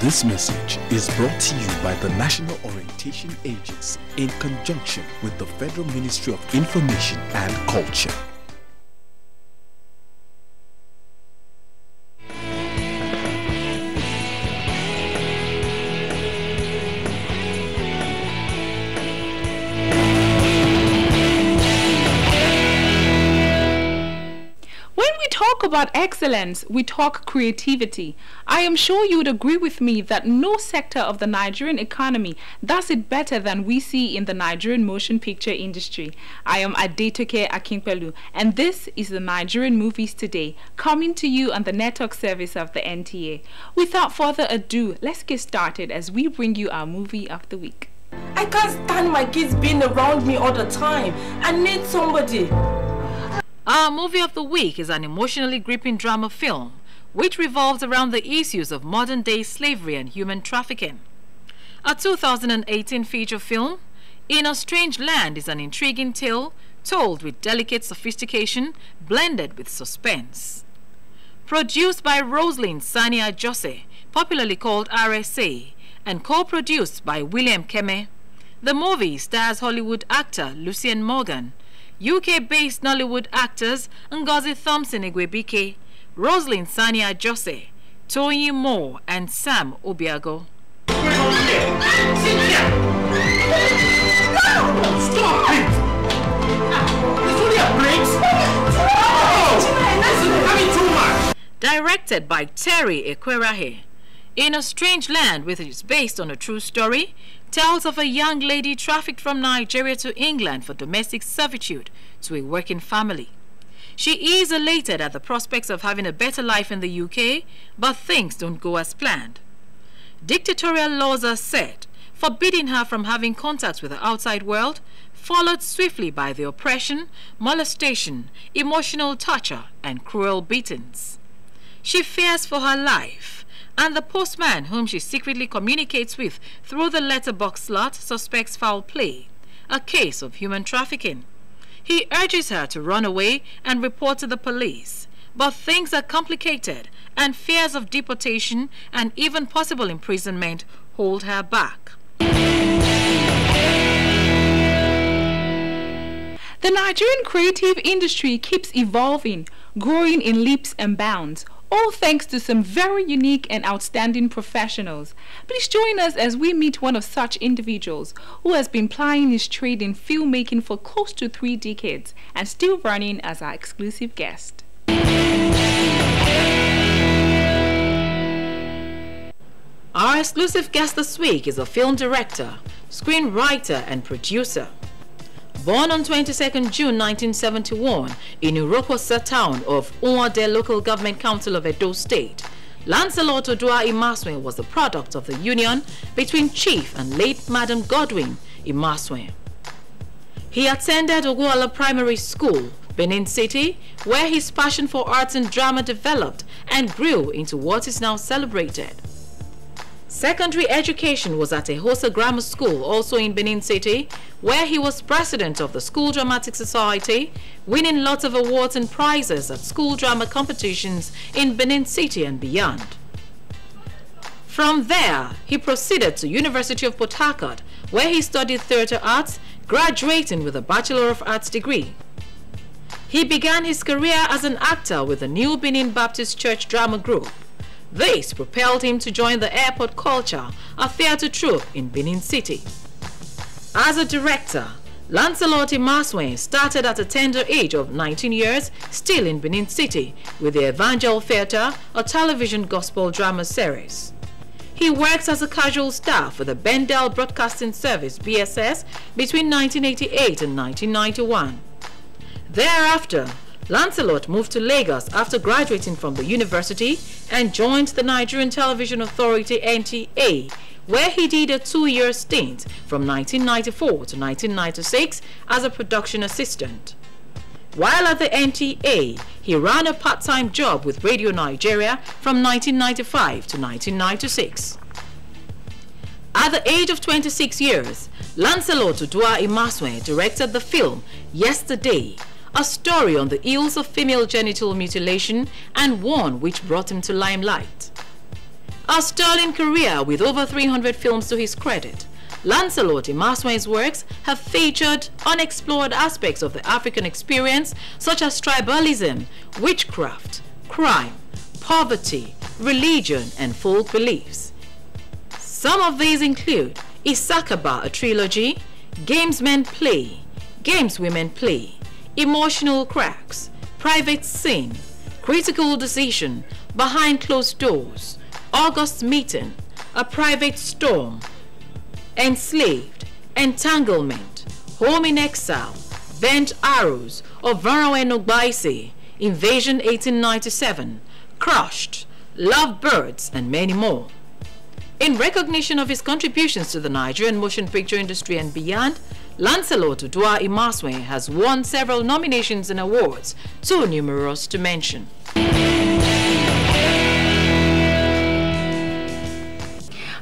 This message is brought to you by the National Orientation Agency in conjunction with the Federal Ministry of Information and Culture. About excellence, we talk creativity. I am sure you would agree with me that no sector of the Nigerian economy does it better than we see in the Nigerian motion picture industry. I am Adetoke Akinpelu, and this is the Nigerian Movies Today, coming to you on the network service of the NTA. Without further ado, let's get started as we bring you our movie of the week. I can't stand my kids being around me all the time. I need somebody. Our movie of the week is an emotionally gripping drama film which revolves around the issues of modern-day slavery and human trafficking. A 2018 feature film, In a Strange Land, is an intriguing tale told with delicate sophistication blended with suspense. Produced by Roselyn Sania Jose, popularly called RSA, and co-produced by William Keme, the movie stars Hollywood actor Lucien Morgan, UK-based Nollywood actors Ngozi Thompson-Igwebike, Roselyn Sania Jose, Toyin Moore, and Sam Obiago. Stop it! It's only a break. That's too much. Directed by Terry Ekwerahe, In a Strange Land, which is based on a true story, tells of a young lady trafficked from Nigeria to England for domestic servitude to a working family. She is elated at the prospects of having a better life in the UK, but things don't go as planned. Dictatorial laws are set, forbidding her from having contact with the outside world, followed swiftly by the oppression, molestation, emotional torture, and cruel beatings. She fears for her life, and the postman whom she secretly communicates with through the letterbox slot suspects foul play, a case of human trafficking. He urges her to run away and report to the police, but things are complicated and fears of deportation and even possible imprisonment hold her back. The Nigerian creative industry keeps evolving, growing in leaps and bounds, all thanks to some very unique and outstanding professionals. Please join us as we meet one of such individuals who has been plying his trade in filmmaking for close to 3 decades and still running as our exclusive guest. Our exclusive guest this week is a film director, screenwriter, and producer. Born on 22nd June 1971 in Uroposa town of Uwade Local Government Council of Edo State, Lancelot Odua Imaswe was the product of the union between Chief and late Madam Godwin Imaswe. He attended Oguala Primary School, Benin City, where his passion for arts and drama developed and grew into what is now celebrated. Secondary education was at Ehosa Grammar School, also in Benin City, where he was president of the School Dramatic Society, winning lots of awards and prizes at school drama competitions in Benin City and beyond. From there, he proceeded to University of Port Harcourt, where he studied theatre arts, graduating with a Bachelor of Arts degree. He began his career as an actor with the New Benin Baptist Church Drama Group. This propelled him to join the Airport Culture, a theatre troupe in Benin City. As a director, Lancelot Imaswe started at a tender age of 19 years, still in Benin City, with the Evangel Theatre, a television gospel drama series. He works as a casual staff with the Bendel Broadcasting Service, BSS, between 1988 and 1991. Thereafter, Lancelot moved to Lagos after graduating from the university and joined the Nigerian Television Authority NTA, where he did a 2-year stint from 1994 to 1996 as a production assistant. While at the NTA, he ran a part-time job with Radio Nigeria from 1995 to 1996. At the age of 26 years, Lancelot Odua Imaswe directed the film Yesterday, a story on the ills of female genital mutilation and one which brought him to limelight. A sterling career with over 300 films to his credit, Lancelot Imaswe's works have featured unexplored aspects of the African experience such as tribalism, witchcraft, crime, poverty, religion, and folk beliefs. Some of these include Isakaba, a trilogy, Games Men Play, Games Women Play, Emotional Cracks, Private Sin, Critical Decision, Behind Closed Doors, August Meeting, A Private Storm, Enslaved, Entanglement, Home in Exile, Bent Arrows, Ovarawe Nogbaise, Invasion 1897, Crushed, Lovebirds, and many more. In recognition of his contributions to the Nigerian motion picture industry and beyond, Lancelot Udua Imaswe has won several nominations and awards, too numerous to mention.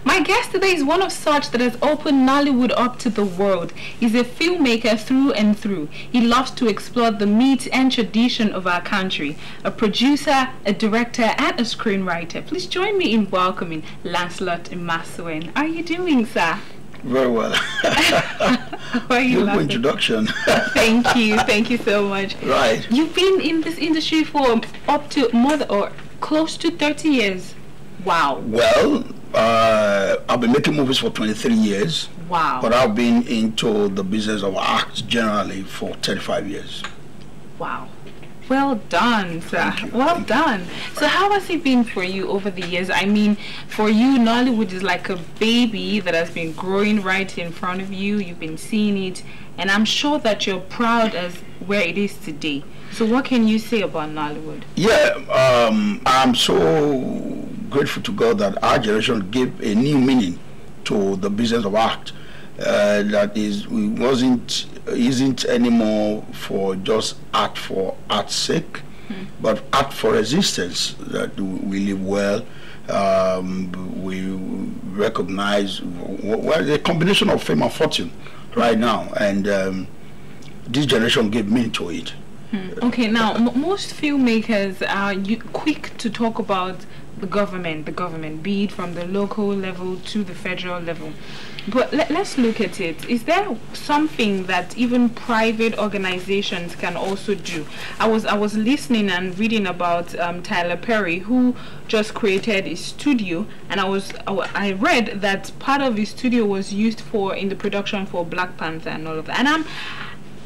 My guest today is one of such that has opened Nollywood up to the world. He's a filmmaker through and through. He loves to explore the myths and tradition of our country. A producer, a director, and a screenwriter. Please join me in welcoming Lancelot Imaswe. How are you doing, sir? Very well. How are you? Good introduction. Thank you so much. Right. You've been in this industry for up to close to 30 years. Wow. Well, I've been making movies for 23 years. Wow. But I've been into the business of art generally for 35 years. Wow. Well done, sir. Well done. So how has it been for you over the years? I mean, for you, Nollywood is like a baby that has been growing right in front of you. You've been seeing it. And I'm sure that you're proud as where it is today. So what can you say about Nollywood? Yeah, I'm so grateful to God that our generation gave a new meaning to the business of art. That isn't anymore for just art for art's sake, but art for existence. That we live well. We recognize a combination of fame and fortune right now, and this generation gave meaning to it. Okay, now most filmmakers are quick to talk about the government, be it from the local level to the federal level. But let's look at it. Is there something that even private organizations can also do? I was listening and reading about Tyler Perry, who just created a studio, and I read that part of his studio was used in the production for Black Panther and all of that. And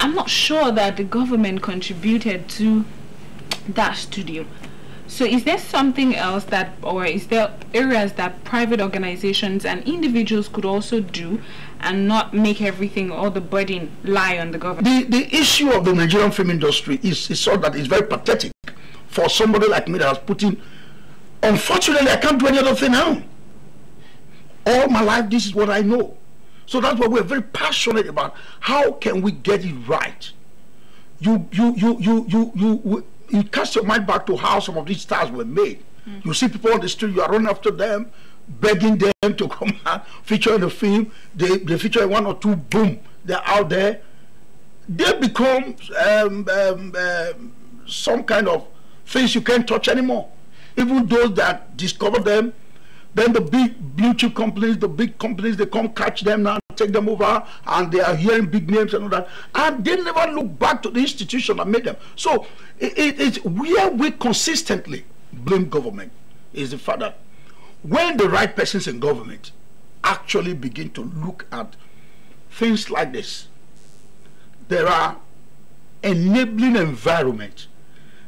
I'm not sure that the government contributed to that studio. So is there something else or is there areas that private organizations and individuals could also do and not make everything or the burden lie on the government? The issue of the Nigerian film industry is so that it's very pathetic for somebody like me that has put in. Unfortunately, I can't do any other thing now. All my life, this is what I know. So that's why we're very passionate about how can we get it right. You cast your mind back to how some of these stars were made. You see people on the street, you are running after them, begging them to come out, feature in the film. They feature in one or two, boom, they're out there. They become some kind of things you can't touch anymore. Even those that discover them, then the big blue chip companies, the big companies, they come catch them now, take them over, and they are hearing big names and all that. And they never look back to the institution that made them. So it's where we consistently blame government is the fact that when the right persons in government actually begin to look at things like this, there are enabling environments,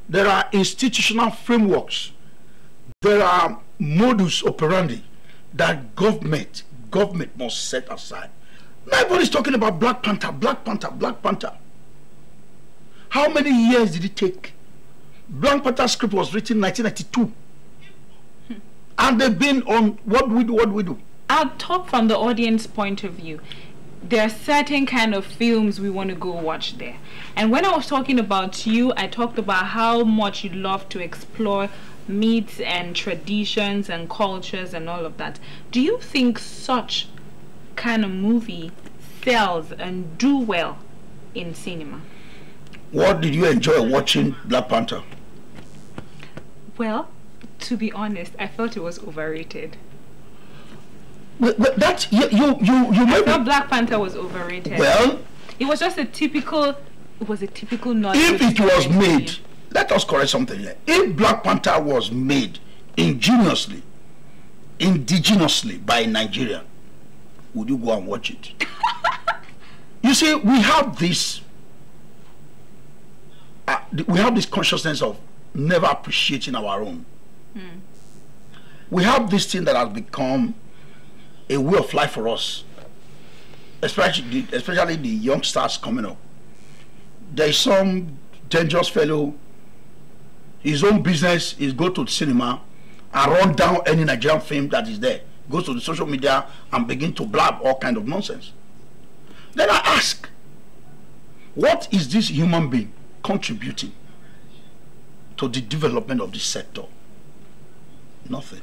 there are institutional frameworks, there are modus operandi that government must set aside. Nobody's talking about Black Panther. How many years did it take? Black Panther script was written in 1992. And they've been on what we do. I'll talk from the audience point of view. There are certain kind of films we want to go watch there. And when I was talking about you, I talked about how much you love to explore myths and traditions and cultures and all of that. Do you think such kind of movie sells and do well in cinema? What did you enjoy watching Black Panther? Well, To be honest, I felt it was overrated. But that you I felt Black Panther was overrated. Well, it was just a typical. It was a typical Nollywood. If it was made, let us correct something here. If Black Panther was made indigenously by a Nigerian, would you go and watch it? You see, we have this consciousness of never appreciating our own. We have this thing that has become a way of life for us, especially the youngsters coming up. There is some dangerous fellow, his own business is go to the cinema and run down any Nigerian film that is there, goes to the social media and begin to blab all kind of nonsense. Then I ask, what is this human being contributing to the development of this sector? Nothing.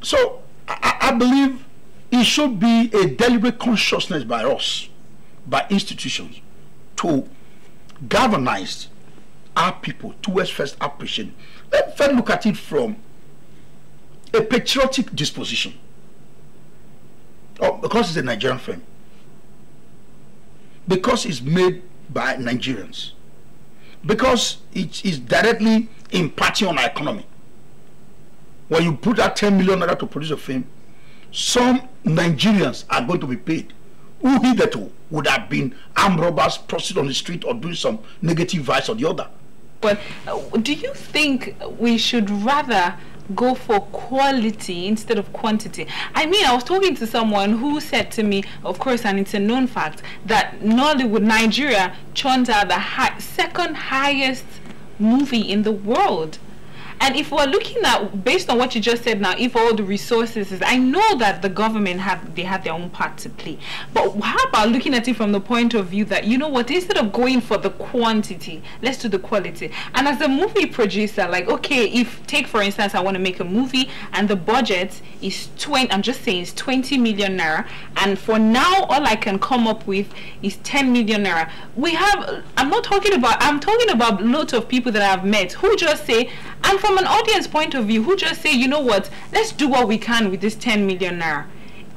So I believe it should be a deliberate consciousness by us, by institutions, to galvanize our people towards first appreciation. Let's first look at it from a patriotic disposition. Because it's a Nigerian film. Because it's made by Nigerians. Because it is directly impacting on our economy. When you put that 10 million naira to produce a film, some Nigerians are going to be paid who hitherto would have been armed robbers, prostitutes on the street, or doing some negative vice or the other. But do you think we should rather go for quality instead of quantity? I mean, I was talking to someone who said to me, of course, and it's a known fact, that Nollywood, Nigeria, churns out the second highest movie in the world. And if we're looking at, based on what you just said now, if all the resources is, I know that the government have their own part to play. But how about looking at it from the point of view that, you know what, instead of going for the quantity, let's do the quality. And as a movie producer, like, okay, if, take for instance, I want to make a movie and the budget is 20 million naira. And for now, all I can come up with is 10 million naira. I'm talking about lots of people that I've met who just say, and from an audience point of view, who just say, you know what, let's do what we can with this 10 million naira.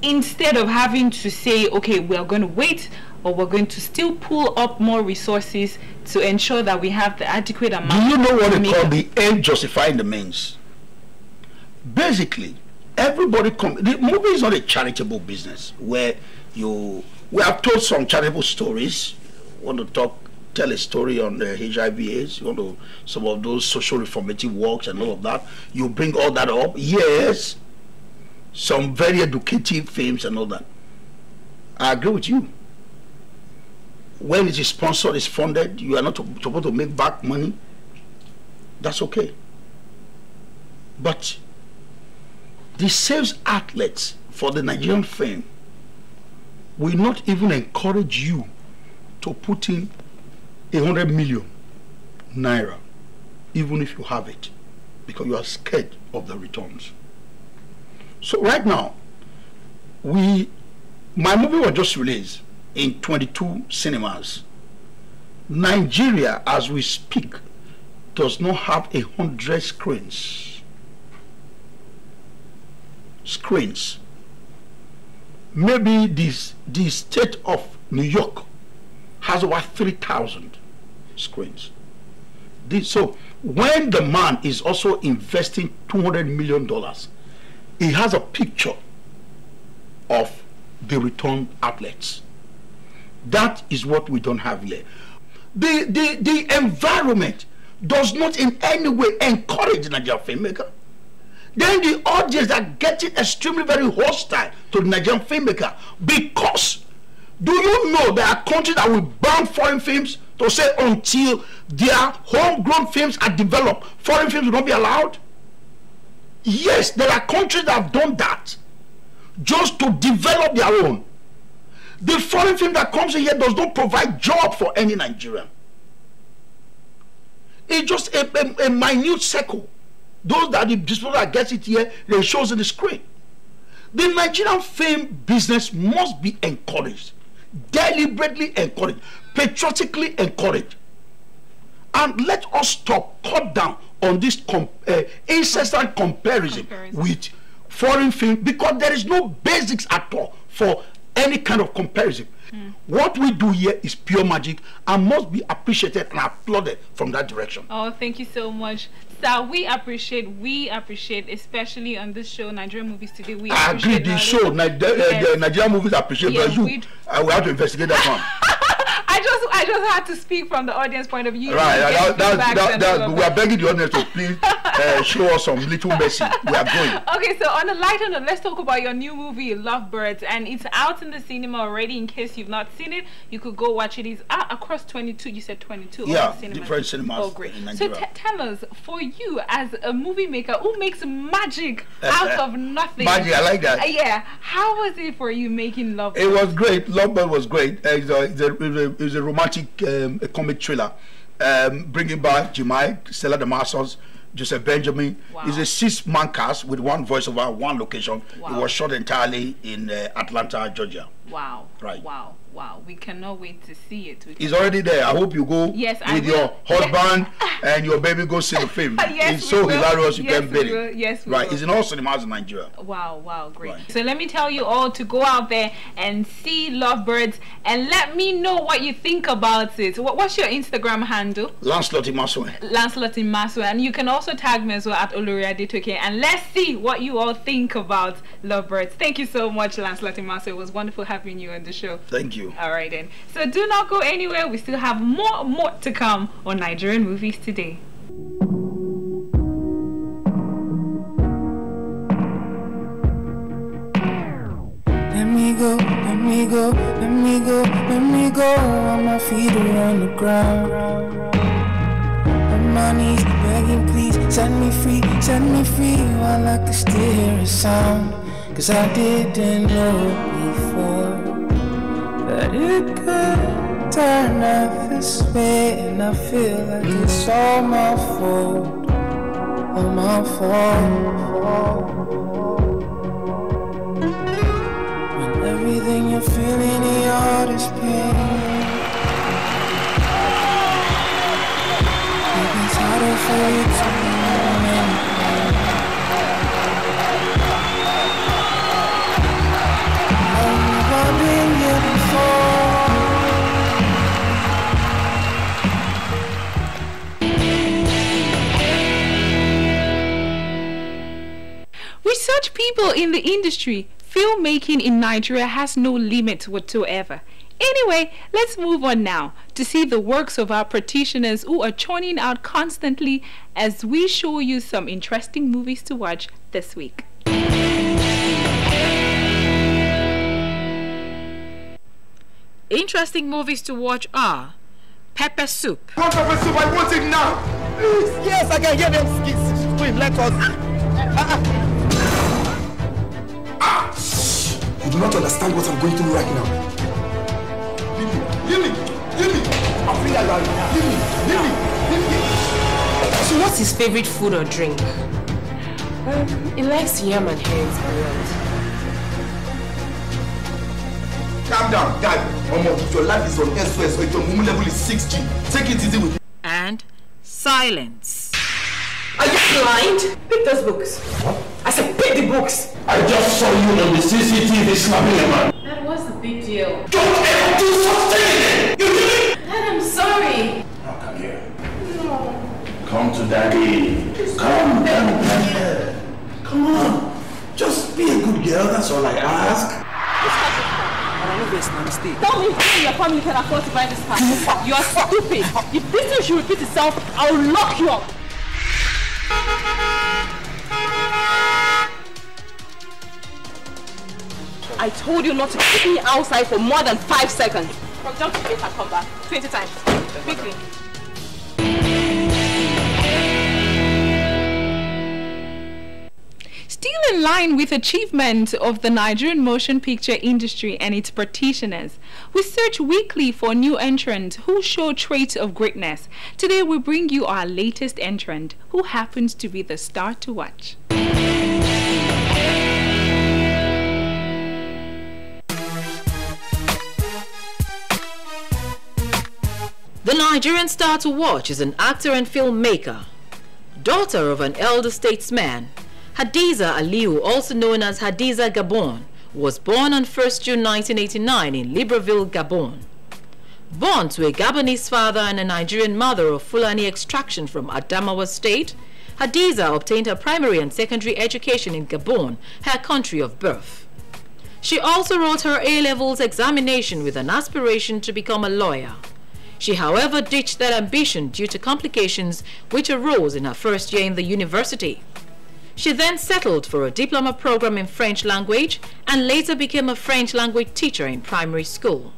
Instead of having to say, okay, we're going to wait, or we're going to still pull up more resources to ensure that we have the adequate amount. Do you know what they call the end justifying the means? Basically, everybody the movie is not a charitable business where we have told some charitable stories. Want to tell a story on the HIV/AIDS, you want to some of those social reformative works and all of that. You bring all that up, yes. Some very educative films and all that. I agree with you. When it is sponsored, it's funded, you are not supposed to make back money. That's okay. But the sales outlets for the Nigerian film will not even encourage you to put in 100 million naira, even if you have it, because you are scared of the returns. So right now, my movie was just released in 22 cinemas. Nigeria, as we speak, does not have 100 screens. Maybe the state of New York has over 3,000 screens. So when the man is also investing $200 million, he has a picture of the return outlets. That is what we don't have here. The environment does not in any way encourage the Nigerian filmmaker. Then the audience are getting extremely very hostile to the Nigerian filmmaker, because do you know there are countries that will ban foreign films to say until their homegrown films are developed, foreign films will not be allowed? Yes, there are countries that have done that just to develop their own. The foreign film that comes in here does not provide job for any Nigerian. It's just a minute circle. Those that the people that gets it here, they shows in the screen. The Nigerian film business must be encouraged, deliberately encouraged, patriotically encouraged. And let us cut down on this incessant comparison with foreign film, because there is no basics at all for any kind of comparison. What we do here is pure magic and must be appreciated and applauded from that direction. Oh, thank you so much. Sir, we appreciate, especially on this show, Nigerian Movies Today. I agree, this show, Nigerian Movies appreciate, but you, we have to investigate that one. I just had to speak from the audience point of view. Right, we are begging the audience to please show us some little mercy. We are going. Okay, so on a lighter note, let's talk about your new movie, Lovebirds, and it's out in the cinema already. In case you've not seen it, you could go watch it. It's across 22. You said 22. Yeah, different cinemas. Oh, great. So tell us, for you as a movie maker who makes magic out of nothing. Magic, I like that. Yeah, how was it for you making Lovebirds? It was great. Lovebirds was great. It's a romantic comic thriller, bringing back Jemai, Stella Damascus, Joseph Benjamin. Wow. It's a 6-man cast with one voiceover, one location. Wow. It was shot entirely in Atlanta, Georgia. Wow. Right. Wow. Wow. We cannot wait to see it. It's already there. I hope you go with your husband and your baby go see the film. Yes, it's so hilarious you can't beat it. Yes, we right. will. It's in all cinemas in Nigeria. Wow. Wow. Great. Right. So let me tell you all to go out there and see Lovebirds and let me know what you think about it. What's your Instagram handle? Lancelot Imasue. Lancelot Imasue. And you can also tag me as well at Oloriadetoke. And let's see what you all think about Lovebirds. Thank you so much, Lancelot Imasue. It was wonderful having you on the show. Thank you. All right then. So do not go anywhere. We still have more to come on Nigerian Movies Today. Let me go, let me go, let me go, let me go. On my feet are on the ground. On my knees, begging please, set me free while I can still hear a sound. Cause I didn't know before that it could turn out this way, and I feel like it's all my fault, all my fault. When everything you're feeling in your heart is pain, maybe it's harder for you to I've been here before. Research people in the industry, filmmaking in Nigeria has no limit whatsoever. Anyway, let's move on now to see the works of our practitioners who are churning out constantly as we show you some interesting movies to watch this week. Interesting movies to watch are Pepper Soup. I want pepper soup, I want it now. Please. Yes, I can hear them scream. Let us. You do not understand what I'm going through right now. Give me. I feel like give me. So what's his favorite food or drink? He likes yam and hens around. Calm down, guy. If your life is on SOS or if your moon level is 6G, take it easy with me. And Silence. Are you blind? Pick those books. What? I said pick the books. I just saw you on the CCTV slapping a man. Dad, what's the big deal? Don't ever do something again! You hear me? Dad, I'm sorry. Now come here. No. Come to daddy. Come down here. Come on. Just be a good girl, that's all I ask. Tell me how your family can afford to buy this car. You are stupid. If this thing should repeat itself, I will lock you up. I told you not to keep me outside for more than 5 seconds. From jump to gate and come back 20 times. Quickly. Still in line with achievement of the Nigerian motion picture industry and its practitioners, we search weekly for new entrants who show traits of greatness. Today we bring you our latest entrant, who happens to be the star to watch. The Nigerian star to watch is an actor and filmmaker. Daughter of an elder statesman, Hadiza Aliyu, also known as Hadiza Gabon, was born on 1st June 1989 in Libreville, Gabon. Born to a Gabonese father and a Nigerian mother of Fulani extraction from Adamawa State, Hadiza obtained her primary and secondary education in Gabon, her country of birth. She also wrote her A-levels examination with an aspiration to become a lawyer. She, however, ditched that ambition due to complications which arose in her first year in the university. She then settled for a diploma program in French language and later became a French language teacher in primary school.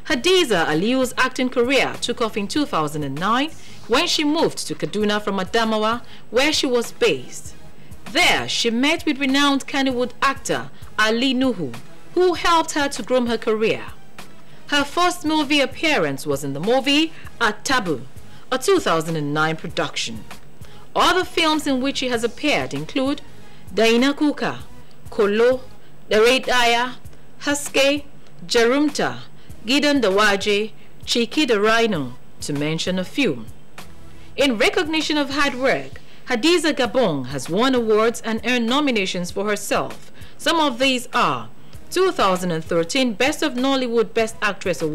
Hadiza Aliyu's acting career took off in 2009 when she moved to Kaduna from Adamawa, where she was based. There, she met with renowned Kannywood actor Ali Nuhu, who helped her to groom her career. Her first movie appearance was in the movie At Taboo, a 2009 production. Other films in which she has appeared include Daina Kuka, Kolo, The Red Aya, Haske, Jarumta, Gidan Dawaje, Chiki the Rhino, to mention a few. In recognition of hard work, Hadiza Gabon has won awards and earned nominations for herself. Some of these are 2013 Best of Nollywood Best Actress Award,